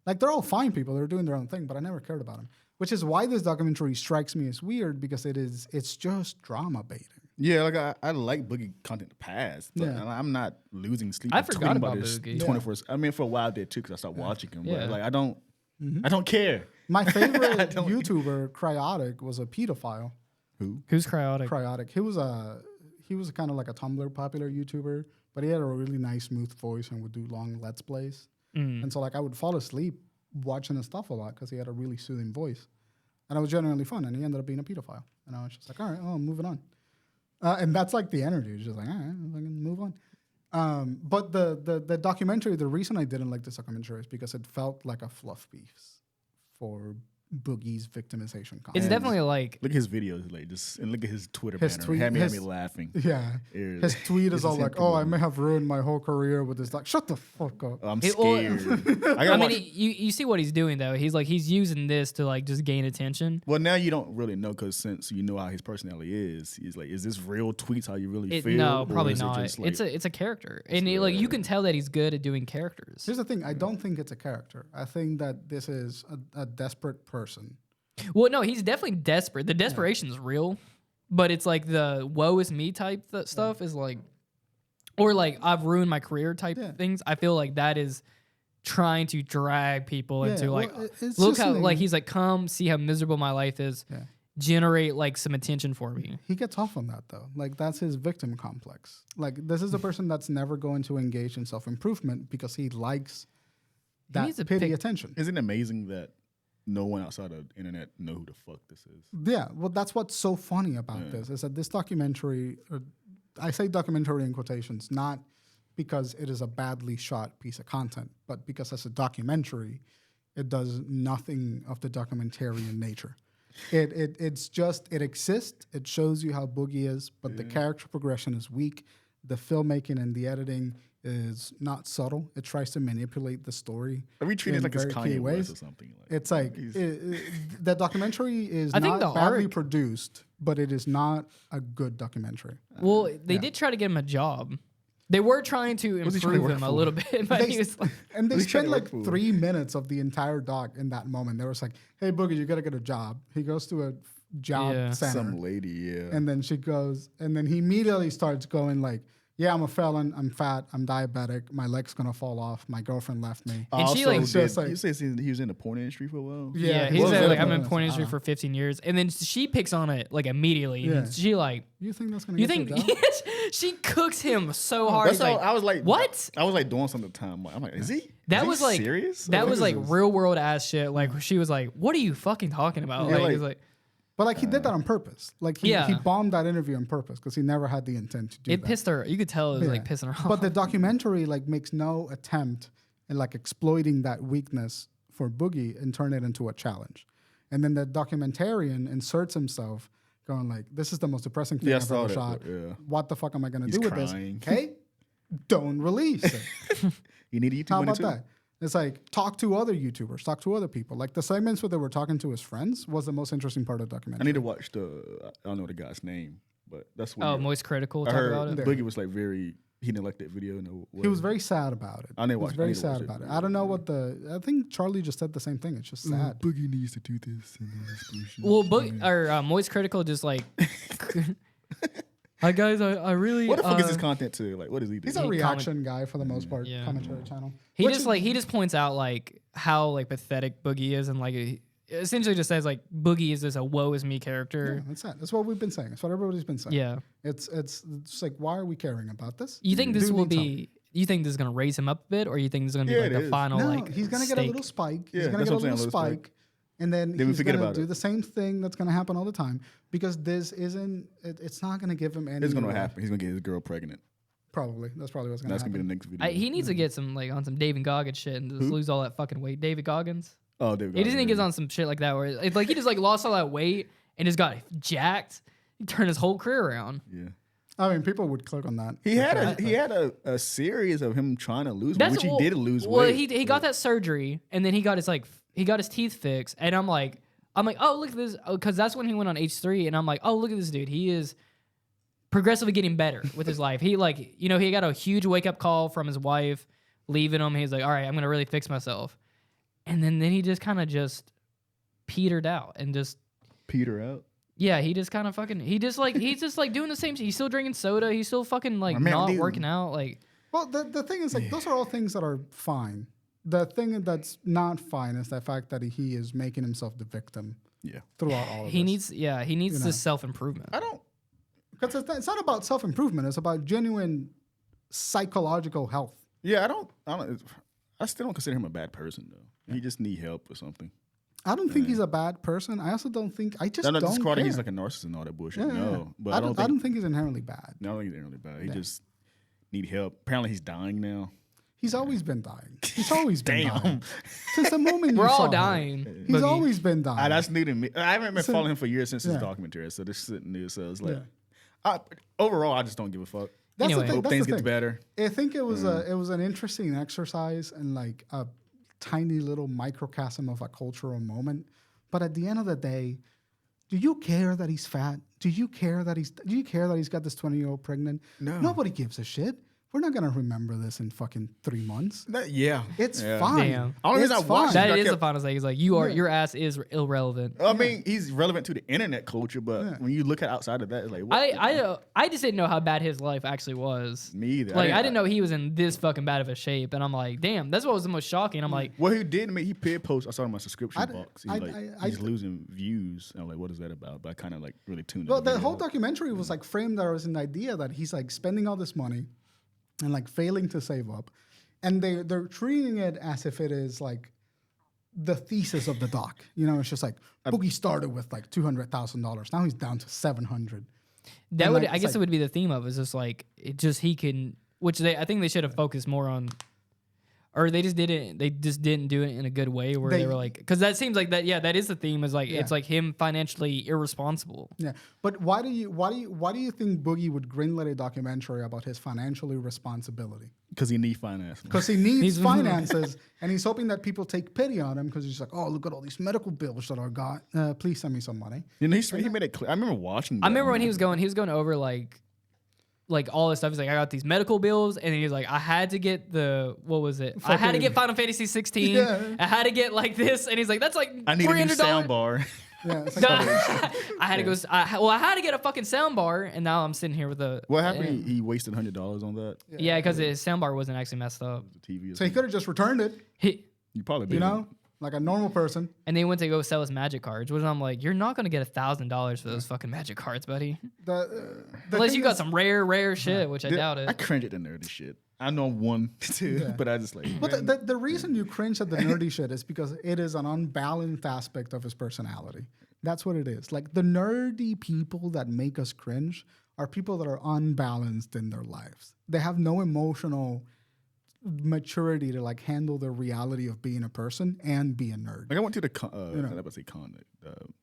S2: Like, they're all fine people. They're doing their own thing, but I never cared about them. Which is why this documentary strikes me as weird, because it's just drama baiting.
S3: Yeah, like I like Boogie content in the past, but I'm not losing sleep.
S1: I forgot about Boogie.
S3: 24. I mean, for a while I did too, because I stopped watching him. But like I don't care.
S2: My favorite YouTuber, Cryotic, was a pedophile.
S1: Who's Cryotic?
S2: Cryotic. He was kind of like a Tumblr popular YouTuber, but he had a really nice, smooth voice and would do long Let's Plays. And so like I would fall asleep watching his stuff a lot because he had a really soothing voice, and it was genuinely fun. And he ended up being a pedophile, and I was just like, all right, I'm moving on. And that's like the energy. It's just like, all right, I can move on. But the documentary, the reason I didn't like this documentary is because it felt like a fluff piece for Boogie's victimization content.
S1: It's definitely like,
S3: look at his videos, like just, and look at his Twitter
S2: His
S3: banner.
S2: tweet-
S3: Had
S2: his-
S3: me laughing.
S2: Yeah, his tweet is all like, "Oh, I may have ruined my whole career with this." Like, shut the fuck up.
S3: I'm
S1: well,
S3: scared.
S1: I mean, you see what he's doing though. He's using this to like just gain attention.
S3: Well, now you don't really know, because since you know how his personality is, he's like, is this real tweets how you really feel?
S1: No,
S3: or
S1: probably
S3: is it
S1: not.
S3: just like-
S1: It's a character, and like you can tell that he's good at doing characters.
S2: Here's the thing: I don't think it's a character. I think that this is a desperate person.
S1: Well, no, he's definitely desperate. The desperation is real, but it's like the woe is me type stuff is like, or like I've ruined my career type things. I feel like that is trying to drag people into like, look how like he's like, come see how miserable my life is.
S2: Yeah.
S1: Generate like some attention for me.
S2: He gets off on that though. Like that's his victim complex. Like this is a person that's never going to engage in self-improvement because he likes that
S1: needs to
S2: pity
S1: pick-
S2: attention.
S3: Isn't it amazing that no one outside of the internet know who the fuck this is?
S2: Yeah, well, that's what's so funny about this is that this documentary, I say documentary in quotations, not because it is a badly shot piece of content, but because as a documentary, it does nothing of the documentarian nature. It's just, it exists, it shows you how Boogie is, but the character progression is weak. The filmmaking and the editing is not subtle. It tries to manipulate the story.
S3: Are we treating it like it's
S2: very key
S3: Kanye
S2: ways.
S3: West or something? Like,
S2: It's like the documentary is
S1: I think
S2: not
S1: the
S2: badly
S1: arc-
S2: produced, but it is not a good documentary.
S1: Well, they did try to get him a job. They were trying to
S3: What's he trying to
S1: improve
S3: work
S1: him a
S3: for?
S1: little bit, but he was like,
S2: And they
S3: What are you trying
S2: spent
S3: to
S2: like
S3: work for?
S2: 3 minutes of the entire doc in that moment. They were like, "Hey, Boogie, you gotta get a job." He goes to a job
S1: Yeah.
S2: center,
S3: some lady, yeah.
S2: and then she goes, and then he immediately starts going like, "Yeah, I'm a felon. I'm fat. I'm diabetic. My leg's gonna fall off. My girlfriend left me."
S1: And she, like,
S2: just like-
S3: you say he was in the porn industry for a while?
S1: yeah,
S2: he
S1: he's
S2: was
S1: like,
S2: in
S1: I'm
S2: porn
S1: in porn
S2: industry.
S1: industry for 15 years, and then she picks on it like immediately.
S2: Yeah.
S1: And she like,
S2: You think that's gonna
S1: you
S2: get
S1: think
S2: you a job?
S1: she cooks him so hard.
S3: That's
S1: He's
S3: how
S1: like,
S3: I was like,
S1: what?
S3: I was like doing something at the time. I'm like, is he?
S1: That
S3: is
S1: was
S3: he
S1: like
S3: serious?
S1: that
S3: What
S1: was
S3: is
S1: like
S3: this?
S1: real world ass shit. Like she was like, "What are you fucking talking about?"
S3: Yeah,
S1: like,
S3: like-
S1: he's like,
S2: But like he did that on purpose. Like he
S1: Yeah.
S2: bombed that interview on purpose because he never had the intent to do
S1: it
S2: that.
S1: pissed her. You could tell it was like
S2: Yeah.
S1: pissing her off.
S2: But the documentary like makes no attempt in like exploiting that weakness for Boogie and turn it into a challenge. And then the documentarian inserts himself going like, "This is the most depressing thing
S3: Yeah, I
S2: I've
S3: saw
S2: ever
S3: that,
S2: shot.
S3: yeah.
S2: What the fuck am I gonna
S3: He's
S2: do
S3: crying.
S2: with this? Okay, don't release it."
S3: You need YouTube
S2: How
S3: money
S2: about
S3: too?
S2: that? It's like talk to other YouTubers, talk to other people. Like the segments where they were talking to his friends was the most interesting part of the
S3: I
S2: documentary.
S3: need to watch I don't know the guy's name, but that's what.
S1: Moist Critical
S3: I
S1: talk
S3: heard
S1: about it.
S3: Boogie was like he didn't like that video. No,
S2: He was very sad about it.
S3: I need to
S2: He was
S3: watch- I
S2: very
S3: need to watch
S2: sad
S3: it.
S2: about it. I don't know what I think Charlie just said the same thing. It's just sad.
S3: Boogie needs to do this and all this bullshit.
S1: Well, Moist Critical just like Hi guys, I really.
S3: What the fuck is his content to? Like, what does he do?
S2: He's a reaction guy for the most part.
S1: Yeah.
S2: Commentary channel.
S1: He just points out like how like pathetic Boogie is, and like essentially just says like Boogie is just a woe is me character.
S2: Yeah, that's it. That's what we've been saying. That's what everybody's been saying.
S1: Yeah.
S2: It's like, why are we caring about this?
S1: You think this
S2: Do
S1: will
S2: need time.
S1: be? You think this is gonna raise him up a bit, or you think this is gonna be like
S3: it
S1: the
S3: is.
S1: final
S2: No,
S1: like?
S2: he's gonna get a
S1: stake?
S2: little spike.
S3: Yeah,
S2: He's gonna
S3: that's
S2: get a
S3: what I'm
S2: little
S3: saying, a little
S2: spike, and then
S3: we
S2: he's
S3: forget
S2: gonna
S3: about
S2: do
S3: it.
S2: the same thing that's gonna happen all the time because this isn't. It's not gonna give him any.
S3: It's gonna happen. He's gonna get his girl pregnant.
S2: Probably. That's probably what's gonna
S3: That's
S2: happen.
S3: gonna be the next video.
S1: He needs to get some like on some David Goggins shit and just lose all that fucking weight. David Goggins.
S3: Oh, there we go.
S1: He just need to get on some shit like that where it's like he just like lost all that weight and just got jacked. He turned his whole career around.
S3: Yeah.
S2: I mean, people would click on that.
S3: He
S2: for
S3: had
S2: sure.
S3: a series of him trying to lose weight, which he did lose
S1: well,
S3: weight.
S1: he got that surgery and then he got his teeth fixed, and I'm like, oh, look at this, because that's when he went on H3, and I'm like, oh, look at this dude, he is progressively getting better with his life. He like, he got a huge wake up call from his wife leaving him. He's like, all right, I'm gonna really fix myself, and then he just kind of just petered out and just
S3: Peter out.
S1: yeah, he just kind of fucking he's just like doing the same. He's still drinking soda. He's still fucking like not working out. Like,
S2: Well, the thing is, like, those are all things that are fine. The thing that's not fine is the fact that he is making himself the victim.
S3: Yeah.
S2: Throughout all of
S1: he
S2: this.
S1: needs this self improvement.
S3: I don't.
S2: Because it's not about self improvement. It's about genuine psychological health.
S3: Yeah, I still don't consider him a bad person though. He just need help or something.
S2: I don't think he's a bad person. I also don't think I just
S3: I'm not
S2: don't
S3: discarding
S2: care.
S3: he's like a narcissist and all that bullshit.
S2: Yeah,
S3: No, but
S2: I don't think he's inherently bad.
S3: No, I don't think he's really bad. He just need help. Apparently, he's dying now.
S2: He's always been dying. He's always been
S3: Damn.
S2: dying. Since the moment
S1: We're
S2: you
S1: all
S2: saw him.
S1: dying.
S2: He's
S1: Boogie.
S2: always been dying.
S3: That's new to me. I haven't been
S2: So-
S3: following him for years since his
S2: yeah.
S3: documentary, so this shit new. So it's like,
S2: Yeah.
S3: overall, I just don't give a fuck.
S2: That's
S1: Anyway.
S2: the thing.
S3: Hope
S2: That's
S3: things
S2: the
S3: get
S2: thing.
S3: better.
S2: I think it was an interesting exercise and like a tiny little microcosm of a cultural moment. But at the end of the day, do you care that he's fat? Do you care that he's got this 20-year-old pregnant?
S3: No.
S2: Nobody gives a shit. We're not gonna remember this in fucking 3 months.
S3: Yeah,
S2: It's
S3: yeah.
S2: fine.
S1: Damn.
S3: Only reason
S2: It's
S3: I watched
S2: fine.
S1: That
S3: I
S1: is
S3: kept-
S1: the final thing. He's like, your ass is irrelevant.
S3: I mean, he's relevant to the internet culture, but when you look at outside of that, it's like, what
S1: I just didn't know how bad his life actually was.
S3: me either.
S1: Like, I didn't know he was in this fucking bad of a shape, and I'm like, damn, that's what was the most shocking. I'm like,
S3: What he did, he paid post. I saw it in my subscription
S2: I-
S3: box. He's
S2: I-
S3: like,
S2: I-
S3: he's losing views. I'm like, what is that about? But I kind of like really tuned.
S2: Well,
S3: into
S2: the
S3: video.
S2: whole documentary was like framed as an idea that he's like spending all this money and like failing to save up, and they're treating it as if it is like the thesis of the doc. It's just like Boogie started with like $200,000. Now he's down to $700.
S1: that
S2: And,
S1: would,
S2: like,
S1: I
S2: it's
S1: guess
S2: like-
S1: it would be the theme of it. It's just like, he can, which I think they should have focused more on, or they just didn't do it in a good way where they
S2: They-
S1: were like, because that seems like that, yeah, that is the theme, is like,
S2: Yeah.
S1: it's like him financially irresponsible.
S2: Yeah, but why do you think Boogie would greenlight a documentary about his financial irresponsibility?
S3: because he need finance.
S2: Because he needs finances, and he's hoping that people take pity on him because he's like, oh, look at all these medical bills that I got. Please send me some money.
S3: He made it clear. I remember watching.
S1: I remember when he was going over like all this stuff. He's like, I got these medical bills, and he's like, I had to get what was it? I had to get Final Fantasy 16.
S2: Yeah.
S1: I had to get like this, and he's like, that's like
S3: I need a new
S1: $300.
S3: sound bar.
S2: Yeah, it's like
S1: I had to go. I had to get a fucking sound bar, and now I'm sitting here with a.
S3: What happened? He wasted $100 on that.
S1: Yeah, because his sound bar wasn't actually messed up.
S3: The TV. Or
S2: so he could have just returned it,
S3: you probably did.
S2: like a normal person.
S1: And they went to go sell his magic cards, which I'm like, you're not gonna get $1,000 for those fucking magic cards, buddy.
S2: The
S1: Unless
S2: thing
S1: you got
S2: is-
S1: some rare shit, which I doubt it.
S3: I cringe at the nerdy shit. I know one, two, but I just like.
S2: But the reason you cringe at the nerdy shit is because it is an unbalanced aspect of his personality. That's what it is. Like the nerdy people that make us cringe are people that are unbalanced in their lives. They have no emotional maturity to like handle the reality of being a person and be a nerd.
S3: Like I went to the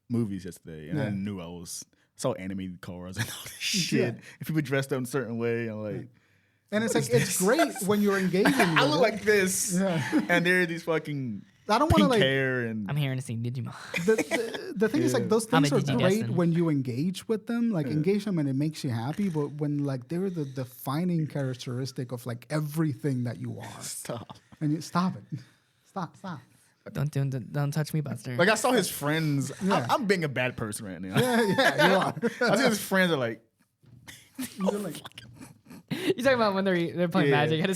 S3: movies yesterday, and I knew I saw animated cars and all this shit.
S2: Yeah.
S3: And people dressed up in a certain way, and like,
S2: And it's like it's great when you're engaging.
S3: I
S2: with
S3: look
S2: it.
S3: like this,
S2: Yeah.
S3: and there are these fucking
S2: I don't want to
S3: pink
S2: like.
S3: hair and
S1: I'm hearing to see Digimon.
S2: The thing is like those
S1: I'm
S2: things
S1: a
S2: are
S1: Digi
S2: great
S1: Destin.
S2: when you engage with them, like engage them and it makes you happy. But when like they're the defining characteristic of like everything that you are,
S3: stuff.
S2: and you stop it, stop.
S1: Don't touch me, Buster.
S3: Like I saw his friends.
S2: Yeah.
S3: I'm being a bad person right now.
S2: Yeah, you are.
S3: I see his friends are like
S2: You're like,
S1: You talking about when they're playing Magic?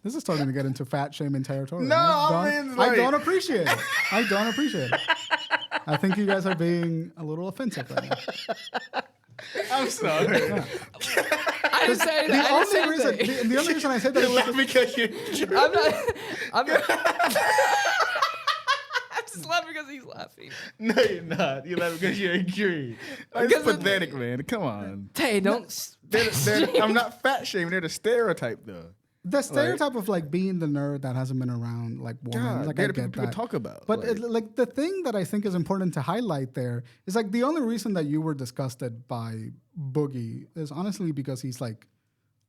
S2: this is starting to get into fat shaming territory.
S3: No,
S2: I don't appreciate it. I don't appreciate it. I think you guys are being a little offensive right now.
S3: I'm sorry.
S1: I didn't say that.
S2: The only reason I said that is
S3: because you're
S1: I'm just laughing because he's laughing.
S3: No, you're not. You're laughing because you're angry. It's
S1: Because
S3: pathetic, man. Come on.
S1: Tay, don't.
S3: I'm not fat shaming. They're the stereotype, though.
S2: the stereotype of like being the nerd that hasn't been around, like woman.
S3: God,
S2: like
S3: they're
S2: I
S3: the
S2: get
S3: people
S2: that.
S3: talk about.
S2: But like the thing that I think is important to highlight there is like the only reason that you were disgusted by Boogie is honestly because he's like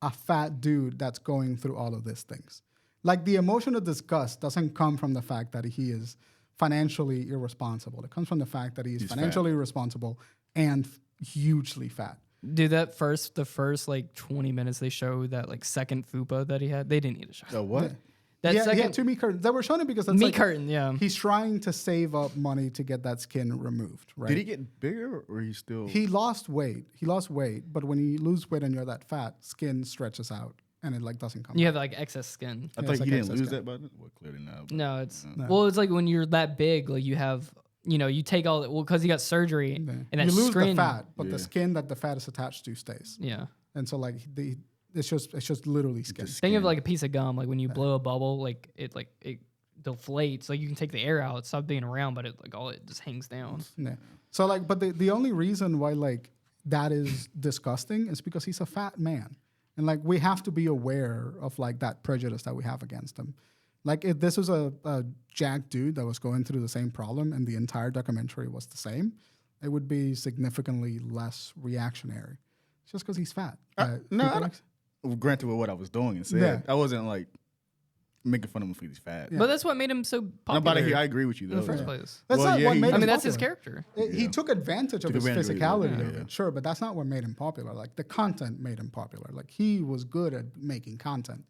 S2: a fat dude that's going through all of these things. Like the emotion of disgust doesn't come from the fact that he is financially irresponsible. It comes from the fact that he's financially irresponsible and hugely fat.
S1: Dude, the first like 20 minutes they show that like second fupa that he had, they didn't need to show.
S3: Oh, what?
S1: That
S2: Yeah,
S1: second
S2: he had two meat curtains. They were showing it because that's
S1: meat
S2: like,
S1: curtain, yeah.
S2: he's trying to save up money to get that skin removed, right?
S3: Did he get bigger or he still?
S2: He lost weight. But when you lose weight and you're that fat, skin stretches out and it like doesn't come
S1: You
S2: back.
S1: have like excess skin.
S3: I
S2: Yeah,
S3: thought
S2: it's
S3: you
S2: like
S3: didn't
S2: excess
S3: lose
S2: skin.
S3: that, but well, clearly not.
S1: No, it's
S2: No.
S1: well, it's like when you're that big, like you have, you know, you take all because he got surgery and that
S2: you lose
S1: skin,
S2: the fat, but the skin that the fat is attached to stays.
S1: Yeah.
S2: And so like it's just literally skin.
S1: Think of like a piece of gum, like when you blow a bubble, like it deflates. Like you can take the air out, stop being around, but it just hangs down.
S2: Yeah. So like, but the only reason why like that is disgusting is because he's a fat man, and like we have to be aware of like that prejudice that we have against him. Like if this was a jacked dude that was going through the same problem and the entire documentary was the same, it would be significantly less reactionary. It's just because he's fat.
S3: Granted, with what I was doing and said, I wasn't like making fun of him because he's fat.
S1: But that's what made him so popular
S3: Nobody here. I agree with you though.
S1: in the first place.
S2: That's not what made him
S1: I mean, that's his
S2: popular.
S1: character.
S2: He took advantage of his
S3: advantage of it,
S2: physicality
S3: yeah,
S2: of
S3: yeah.
S2: it, sure, but that's not what made him popular. Like the content made him popular. Like he was good at making content.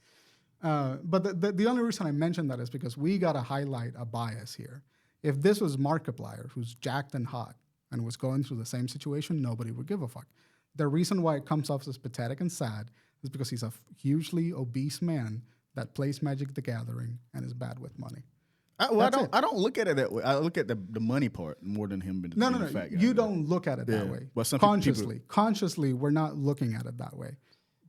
S2: But the only reason I mentioned that is because we got to highlight a bias here. If this was Markiplier, who's jacked and hot and was going through the same situation, nobody would give a fuck. The reason why it comes off as pathetic and sad is because he's a hugely obese man that plays Magic the Gathering and is bad with money.
S3: I don't look at it that way. I look at the money part more than him being
S2: No.
S3: the fat guy.
S2: You don't look at it that
S3: Yeah.
S2: way.
S3: Well, some
S2: consciously. Consciously, we're not looking at it that way.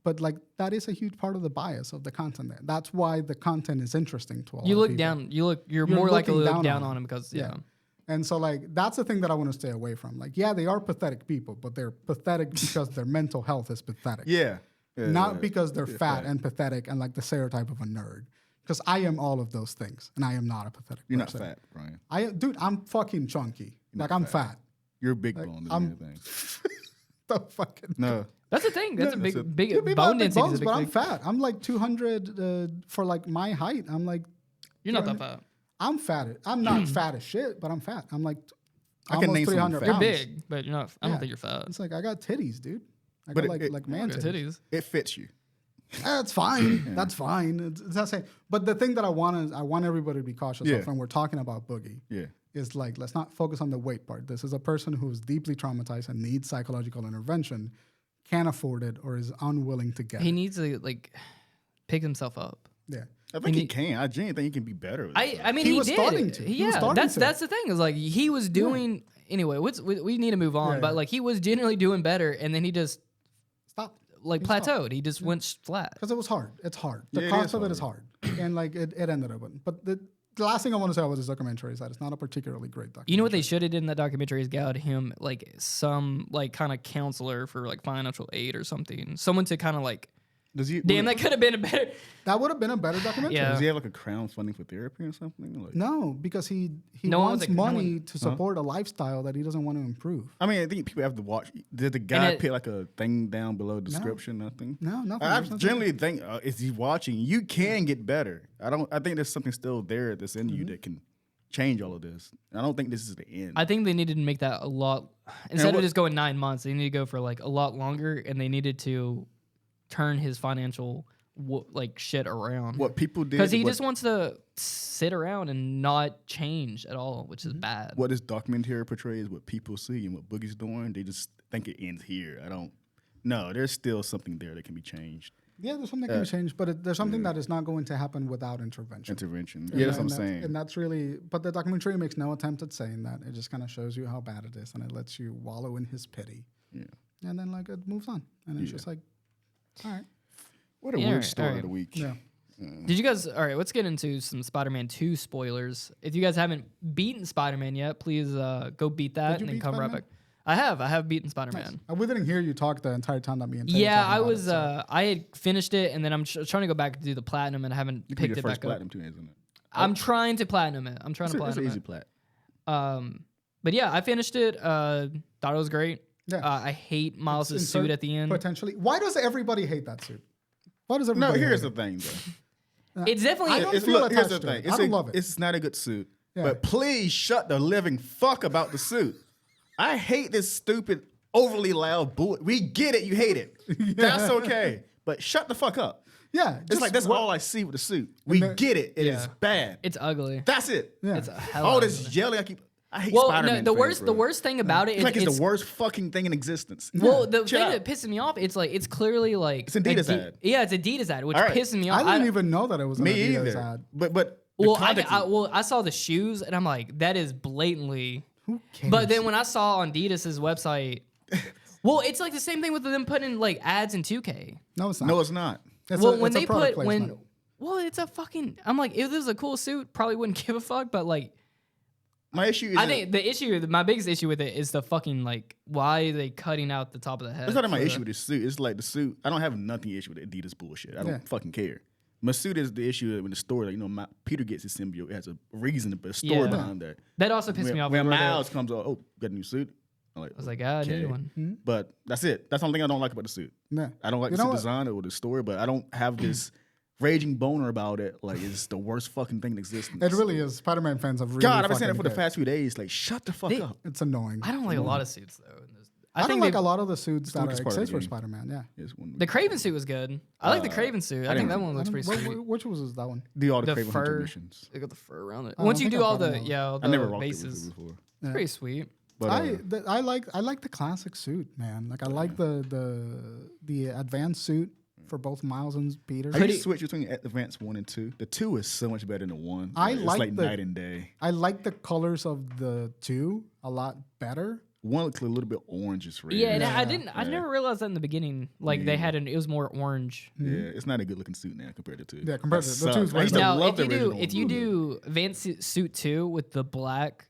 S2: But like that is a huge part of the bias of the content there. That's why the content is interesting to a lot
S1: You
S2: of
S1: look
S2: people.
S1: down. You're more likely to
S2: looking
S1: look down on him because
S2: And so like that's the thing that I want to stay away from. Like, yeah, they are pathetic people, but they're pathetic because their mental health is pathetic.
S3: Yeah.
S2: Not because they're fat and pathetic and like the stereotype of a nerd. Because I am all of those things, and I am not a pathetic
S3: You're
S2: person.
S3: not fat, Brian.
S2: Dude, I'm fucking chunky. Like I'm fat.
S3: You're big boned and everything.
S2: The fucking
S3: No.
S1: That's the thing. That's a big
S2: Dude, people
S1: bone
S2: have big
S1: density.
S2: bones,
S1: Is a big
S2: but I'm
S1: thing.
S2: fat. I'm like 200 for like my height. I'm like
S1: You're not that fat.
S2: I'm fat. I'm not fat as shit, but I'm fat. I'm like
S3: I can
S2: almost
S3: name someone
S2: 300
S3: fat.
S1: You're
S2: pounds.
S1: big, but you're not. I don't think you're fat.
S2: It's like I got titties, dude. I
S3: But
S2: got like man
S1: Got
S2: titties.
S1: titties.
S3: It fits you.
S2: That's fine. That's fine. It's not saying. But the thing that I want everybody to be cautious of when we're talking about Boogie
S3: Yeah.
S2: is like let's not focus on the weight part. This is a person who is deeply traumatized and needs psychological intervention, can't afford it, or is unwilling to get
S1: He
S2: it.
S1: needs to like pick himself up.
S2: Yeah.
S3: I think he can. I genuinely think he can be better. With it.
S1: I mean,
S2: He
S1: he
S2: was
S1: did.
S2: starting to. He was
S1: Yeah,
S2: starting to.
S1: that's the thing. Is like he was doing anyway. We need to move on,
S2: Yeah,
S1: but
S2: yeah.
S1: like he was generally doing better, and then he just
S2: Stop.
S1: like plateaued. He just went flat.
S2: Because it was hard. It's hard. The
S3: Yeah, it
S2: cost
S3: is
S2: of it is hard. And like it ended up. But the last thing I want to say about this documentary is that it's not a particularly great documentary.
S1: You know what they should have did in that documentary is got him like some like kind of counselor for like financial aid or something. Someone to kind of like.
S3: Does he?
S1: Damn, that could have been a better.
S2: That would have been a better documentary.
S1: Yeah.
S3: Does he have like a crowdfunding for therapy or something? Like,
S2: No, because he
S1: No one
S2: wants
S1: was like- no
S2: money
S1: one-
S2: to support a lifestyle that he doesn't want to improve.
S3: I mean, I think people have to watch. Did the guy
S1: it-
S3: put like a thing down below the description? Nothing.
S2: No, nothing.
S3: I
S2: There's nothing.
S3: generally think if he's watching, you can get better. I think there's something still there that's in you that can change all of this. I don't think this is the end.
S1: I think they needed to make that a lot instead of
S3: what-
S1: just going 9 months. They need to go for like a lot longer, and they needed to turn his financial like shit around.
S3: What people did
S1: Because he just wants to sit around and not change at all, which is bad.
S3: What this documentary portrays, what people see and what Boogie's doing, they just think it ends here. No, there's still something there that can be changed.
S2: Yeah, there's something that can be changed, but there's something that is not going to happen without intervention.
S3: Yeah, that's what I'm saying.
S2: And that's really, but the documentary makes no attempt at saying that. It just kind of shows you how bad it is, and it lets you wallow in his pity.
S3: Yeah.
S2: And then like it moves on, and it's just like, all right.
S3: What a weird story of the week.
S2: Yeah.
S1: Did you guys? All right, let's get into some Spider-Man 2 spoilers. If you guys haven't beaten Spider-Man yet, please go beat that and then come right back. I have beaten Spider-Man.
S2: Nice. We didn't hear you talk the entire time that me and Taylor
S1: Yeah,
S2: talking
S1: I
S2: about
S1: was.
S2: it, so.
S1: I had finished it, and then I'm trying to go back to do the platinum, and I haven't
S3: You
S1: picked
S3: can
S1: it
S3: be the
S1: back
S3: first
S1: up.
S3: platinum too, isn't it?
S1: I'm trying to platinum it.
S3: It's an easy plat.
S1: But yeah, I finished it. Thought it was great.
S2: Yeah.
S1: I hate Miles' suit at the end.
S2: Potentially. Why does everybody hate that suit? Why does everybody?
S3: No, here's
S2: hate
S3: the thing, though.
S1: It's definitely.
S2: I don't feel
S3: Look, here's the
S2: attached to
S3: thing.
S2: it. I don't love it.
S3: It's not a good suit.
S2: Yeah.
S3: But please shut the living fuck about the suit. I hate this stupid, overly loud bullet. We get it. You hate it. That's okay. But shut the fuck up.
S2: Yeah,
S3: It's like that's all I see with the suit. We get it. It is bad.
S1: It's ugly.
S3: That's it.
S2: Yeah.
S1: It's a hell.
S3: All
S1: of
S3: this yelling. I hate
S1: Well,
S3: Spider-Man.
S1: no,
S3: fans,
S1: the
S3: bro.
S1: worst thing about it
S3: It's like
S1: is
S3: it's the worst fucking thing in existence.
S1: Well, the
S3: Chill
S1: thing
S3: out.
S1: that pisses me off, it's like it's clearly like
S3: It's Adidas ad.
S1: Yeah, it's Adidas ad, which
S3: All right.
S1: pisses me off.
S2: I didn't even know that it was an
S3: Me
S2: Adidas
S3: either.
S2: ad.
S3: But the
S1: Well,
S3: context is-
S1: I saw the shoes and I'm like, that is blatantly.
S2: Who cares?
S1: But then when I saw on Adidas's website, well, it's like the same thing with them putting like ads in 2K.
S2: No, it's not.
S3: no, it's not.
S2: It's
S1: Well,
S2: a,
S1: when
S2: it's a
S1: they
S2: product
S1: put
S2: placement.
S1: well, it's a fucking. I'm like, if this was a cool suit, probably wouldn't give a fuck. But like,
S3: My issue is
S1: I think my biggest issue with it is the fucking like, why are they cutting out the top of the head?
S3: it's not my
S1: for
S3: issue
S1: the-
S3: with the suit. It's like the suit. I don't have nothing issue with Adidas bullshit. I don't fucking care. My suit is the issue in the story. Like, Peter gets his symbiote. It has a reason, a story
S1: Yeah.
S3: behind that.
S1: That also pissed me off.
S3: When
S1: where
S3: Miles comes out, oh, got a new suit. I'm like,
S1: I was like, I need one.
S3: But that's it. That's the only thing I don't like about the suit.
S2: Yeah.
S3: I don't like
S2: You
S3: the
S2: know
S3: suit
S2: what?
S3: design or the story, but I don't have this raging boner about it. Like, it's the worst fucking thing in existence.
S2: It really is. Spider-Man fans have really
S3: God, I've been saying it for the
S2: fucking
S3: past few days. Like, shut the fuck up.
S2: It's annoying.
S1: I don't like a lot of suits though. in this.
S2: I don't
S1: think
S2: like
S1: they-
S2: a lot of the suits that
S3: weakest part of
S2: exist
S3: the
S2: for
S3: game.
S2: Spider-Man. Yeah.
S3: It's one
S1: The Craven suit was good. I like the Craven suit. I think that one looks pretty sweet.
S2: Which was that one?
S3: do all the
S1: The
S3: Craven Hunter
S1: fur.
S3: missions.
S1: They got the fur around it.
S2: I
S1: Once
S2: don't
S1: you
S2: think
S1: do
S2: I've
S1: all
S2: done
S1: the
S2: those.
S1: all
S3: I never
S1: the
S3: rocked it
S1: bases,
S3: before.
S1: it's pretty sweet.
S3: But
S2: I like the classic suit, man. Like I like the advanced suit for both Miles and Peter.
S3: I used to switch between Advance 1 and 2. The 2 is so much better than the 1.
S2: I
S3: It's
S2: like
S3: like
S2: the-
S3: night and day.
S2: I like the colors of the 2 a lot better.
S3: 1 looks a little bit orange red.
S1: Yeah, and
S2: Yeah.
S1: I never realized that in the beginning. Like they had it was more orange.
S3: Yeah, it's not a good looking suit now compared to 2.
S2: Yeah, compared
S3: That
S2: to- the 2 is
S3: sucks.
S2: way
S3: I used to
S1: Now,
S3: love
S1: if
S3: the
S1: you do
S3: original.
S1: do Advanced Suit 2 with the black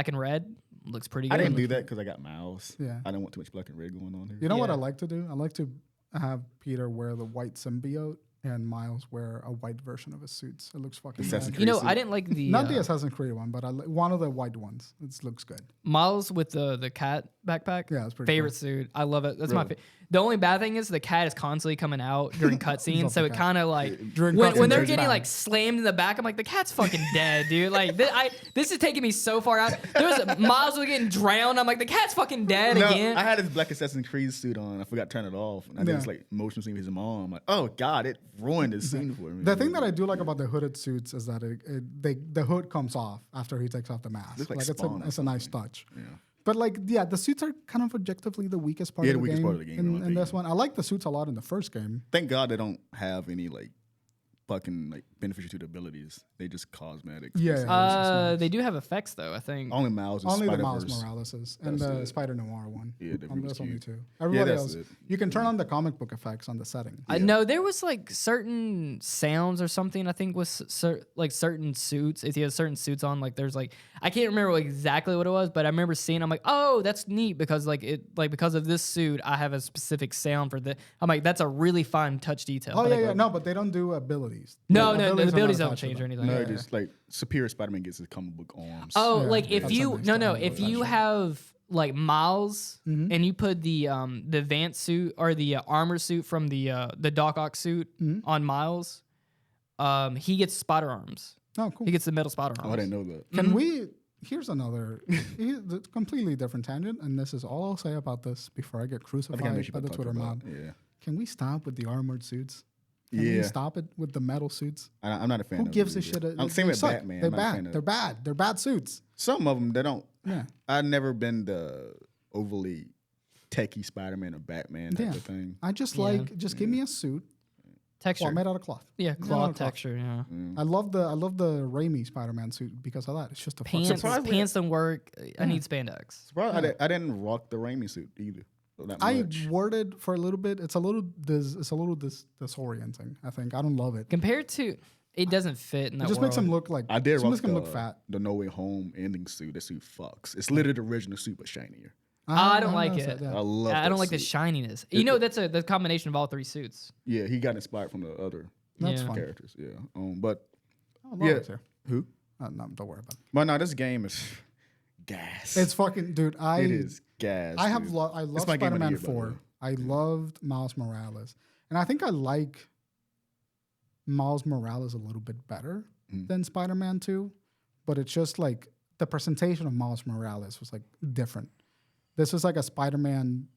S1: and red, looks pretty good.
S3: I didn't do that because I got Miles.
S2: Yeah.
S3: I didn't want too much black and red going on here.
S2: You know what
S1: Yeah.
S2: I like to do? I like to have Peter wear the white symbiote and Miles wear a white version of his suits. It looks fucking
S3: Assassin's
S2: nice.
S1: You know,
S3: suit.
S1: I didn't like the
S2: Not the Assassin's Creed one, but one of the white ones. It looks good.
S1: Miles with the cat backpack.
S2: Yeah, it's pretty
S1: favorite suit. I love it. That's my favorite. The only bad thing is the cat is constantly coming out during cutscenes,
S2: Love
S1: so
S2: the
S1: it
S2: cat.
S1: kind of like
S2: During
S1: when
S2: cutscenes,
S1: they're
S2: it's
S1: getting
S2: bad.
S1: like slammed in the back, I'm like, the cat's fucking dead, dude. Like this is taking me so far out. There was Miles was getting drowned. I'm like, the cat's fucking dead
S3: No,
S1: again.
S3: I had this black Assassin's Creed suit on. I forgot to turn it off. And I did this like motion scene with his mom. I'm like, oh God, it ruined the scene for me.
S2: The thing that I do like about the hooded suits is that the hood comes off after he takes off the mask.
S3: Looks like
S2: Like
S3: Spawn or
S2: it's a nice touch.
S3: Yeah.
S2: But like, yeah, the suits are kind of objectively the weakest part,
S3: Yeah,
S2: of,
S3: the
S2: the
S3: weakest
S2: game
S3: part of the game, in my
S2: in this
S3: opinion.
S2: one. I like the suits a lot in the first game.
S3: Thank God they don't have any like fucking like beneficial to the abilities. They just cosmetics.
S2: Yeah.
S1: They do have effects though. I think.
S3: Only Miles and
S2: Only the
S3: Spider-Verse.
S2: Miles Morales' and
S3: That's
S2: the
S3: it.
S2: Spider Noir one.
S3: Yeah, they're really
S2: There's only
S3: cute.
S2: 2. Everybody
S3: that's
S2: else,
S3: it.
S2: you can turn on the comic book effects on the setting.
S1: I know there was like certain sounds or something. I think with like certain suits. If you have certain suits on, like there's like I can't remember exactly what it was, but I remember seeing. I'm like, oh, that's neat because because of this suit, I have a specific sound for the. I'm like, that's a really fine touch detail.
S2: Oh
S1: But
S2: yeah,
S1: I go,
S2: yeah. No, but they don't do abilities.
S1: No,
S2: The
S1: the
S2: are
S1: abilities
S2: not
S1: don't
S2: attached to
S1: change or
S2: them.
S1: anything.
S3: No,
S1: Yeah.
S3: just like Superior Spider-Man gets his comic book arms.
S1: Oh,
S2: Yeah,
S1: like if
S2: that's
S1: you
S2: something
S1: if you have like Miles and you put the Vance suit or the armor suit from the Doc Ock suit on Miles, he gets spotter arms.
S2: Oh, cool.
S1: He gets the metal spotter arms.
S3: Oh, I didn't know that.
S2: Can we? Here's another completely different tangent, and this is all I'll say about this before I get
S3: I
S2: crucified
S3: think I know what
S2: by
S3: you're
S2: the
S3: about to
S2: Twitter
S3: talk
S2: mob.
S3: about. Yeah.
S2: Can we stop with the armored suits? Can we
S3: Yeah.
S2: stop it with the metal suits?
S3: I'm not a fan.
S2: Who
S3: of
S2: gives
S3: it
S2: a shit?
S3: either. I'm same with
S2: suck.
S3: Batman.
S2: They're
S3: I'm not a fan
S2: bad.
S3: of-
S2: They're bad. They're bad suits.
S3: Some of them they don't.
S2: Yeah.
S3: I've never been the overly techie Spider-Man or Batman type
S2: Yeah.
S3: of thing.
S2: I just
S1: Yeah.
S2: just give me a suit.
S1: Texture.
S2: Well, made out of cloth.
S1: Yeah,
S2: Made out
S1: cloth
S2: of cloth.
S1: texture. Yeah.
S2: I love the Raimi Spider-Man suit because of that. It's just a fucking
S1: Pants,
S2: suit.
S1: pants don't work. I need spandex.
S3: Surprised I didn't rock the Raimi suit either. That
S2: I
S3: much.
S2: wore it for a little bit. It's a little disorienting. I think I don't love it.
S1: Compared to, it doesn't fit in that
S2: It just
S1: world.
S2: makes him look like
S3: I did
S2: just
S3: rock
S2: makes him look fat.
S3: the No Way Home ending suit. That suit fucks. It's literally the original suit but shinier.
S1: I don't like
S2: noticed
S1: it.
S2: that,
S3: I
S2: yeah.
S3: love.
S1: I
S3: that
S1: don't like the
S3: suit.
S1: shininess. You know, that's the combination of all three suits.
S3: Yeah, he got inspired from the other
S2: That's
S1: Yeah.
S2: fun.
S3: characters. Yeah, but
S2: I love
S3: yeah.
S2: it too.
S3: Who?
S2: No, don't worry about it.
S3: But no, this game is gas.
S2: It's fucking dude.
S3: it is gas.
S2: I have
S3: dude.
S2: I love
S3: It's my game of the
S2: Spider-Man
S3: year, by the
S2: 4.
S3: way.
S2: I loved Miles Morales, and I think I like Miles Morales a little bit better than Spider-Man 2. But it's just like the presentation of Miles Morales was like different. This was like a Spider-Man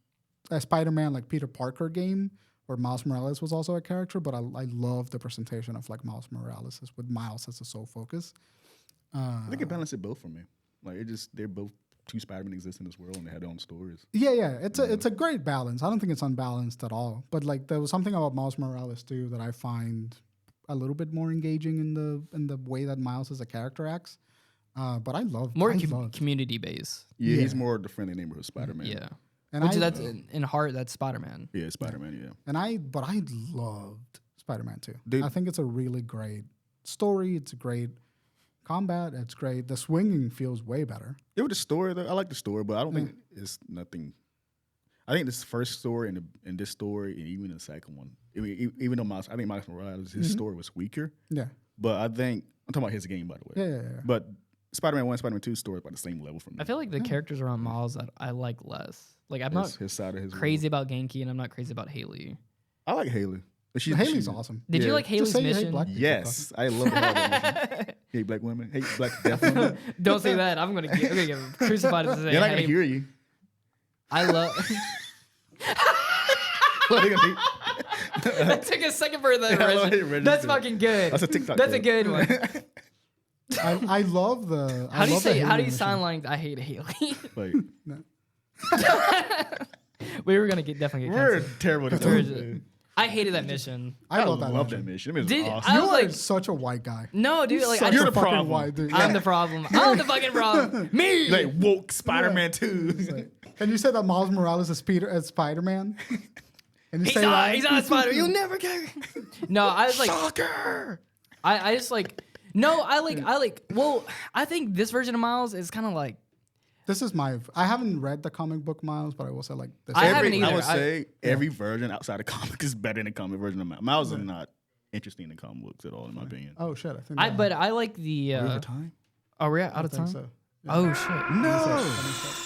S2: like Peter Parker game where Miles Morales was also a character. But I love the presentation of like Miles Morales with Miles as the sole focus.
S3: I think it balanced it both for me. Like they're both two Spider-Man exist in this world and they had their own stories.
S2: Yeah. It's a great balance. I don't think it's unbalanced at all. But like there was something about Miles Morales too that I find a little bit more engaging in the way that Miles as a character acts. But I love
S1: More
S2: I loved.
S1: community based.
S3: Yeah, he's more the friendly neighborhood Spider-Man.
S1: Yeah.
S2: And
S1: Which
S2: I,
S1: that's in heart, that's Spider-Man.
S3: Yeah, Spider-Man, yeah.
S2: But I loved Spider-Man 2.
S3: Dude.
S2: I think it's a really great story. It's a great combat. It's great. The swinging feels way better.
S3: It was the story though. I like the story, but I don't think it's nothing. I think this first story and this story and even the second one, even though I think Miles Morales, his story was weaker.
S2: Yeah.
S3: But I think I'm talking about his game, by the way.
S2: Yeah.
S3: But Spider-Man 1, Spider-Man 2 story is about the same level for me.
S1: I feel like the characters around Miles that I like less. Like I'm not
S3: his side of his
S1: crazy about Genki and I'm not crazy about Haley.
S3: I like Haley.
S2: Haley's awesome.
S1: Did you
S3: Yeah.
S1: like
S2: Just
S1: Haley's
S2: say you hate
S1: mission?
S2: black people,
S3: Yes, I love that. Hate black women. Hate black deaf women.
S1: Don't say that. I'm gonna get crucified if I say
S3: They're not gonna
S1: hey,
S3: hear you.
S1: I love.
S3: What are they gonna
S1: That took a second for the
S3: I love
S1: original.
S3: it
S1: That's
S3: registered.
S1: fucking good.
S3: That's a TikTok
S1: That's a
S3: clip.
S1: good one.
S2: I love the.
S1: How do you say? How do you
S2: sign?
S1: sound like I hate Haley?
S3: Like,
S1: We were gonna definitely get
S3: we're
S1: canceled.
S3: terrible. at
S1: We're
S3: this,
S1: just-
S3: man.
S1: I hated that mission.
S2: I
S3: I
S2: love
S3: love
S2: that.
S3: that mission. That mission
S1: Did
S3: was awesome.
S1: I
S2: You
S1: was
S2: are
S1: like,
S2: such a white guy.
S1: no, dude. Like I
S2: You're
S3: the
S2: the fucking
S3: problem.
S2: white dude.
S1: I'm the problem. I'm the fucking problem. Me.
S3: Like woke Spider-Man 2.
S2: And you said that Miles Morales is Spider-Man. And you
S1: He's
S2: say
S1: not.
S2: that?
S1: He's not a spider. You'll never get. No, I was like.
S3: Shocker.
S1: I just like. No, I like. Well, I think this version of Miles is kind of like.
S2: This is my. I haven't read the comic book Miles, but I will say like this.
S1: I haven't either.
S3: I would say every version outside of comic is better than the comic version of Miles. Miles is not interesting in comic books at all, in my opinion.
S2: Oh shit! I think.
S1: But I like the.
S3: Over time?
S1: Are we out of
S2: I think
S1: time?
S2: so.
S1: Oh shit.
S3: No.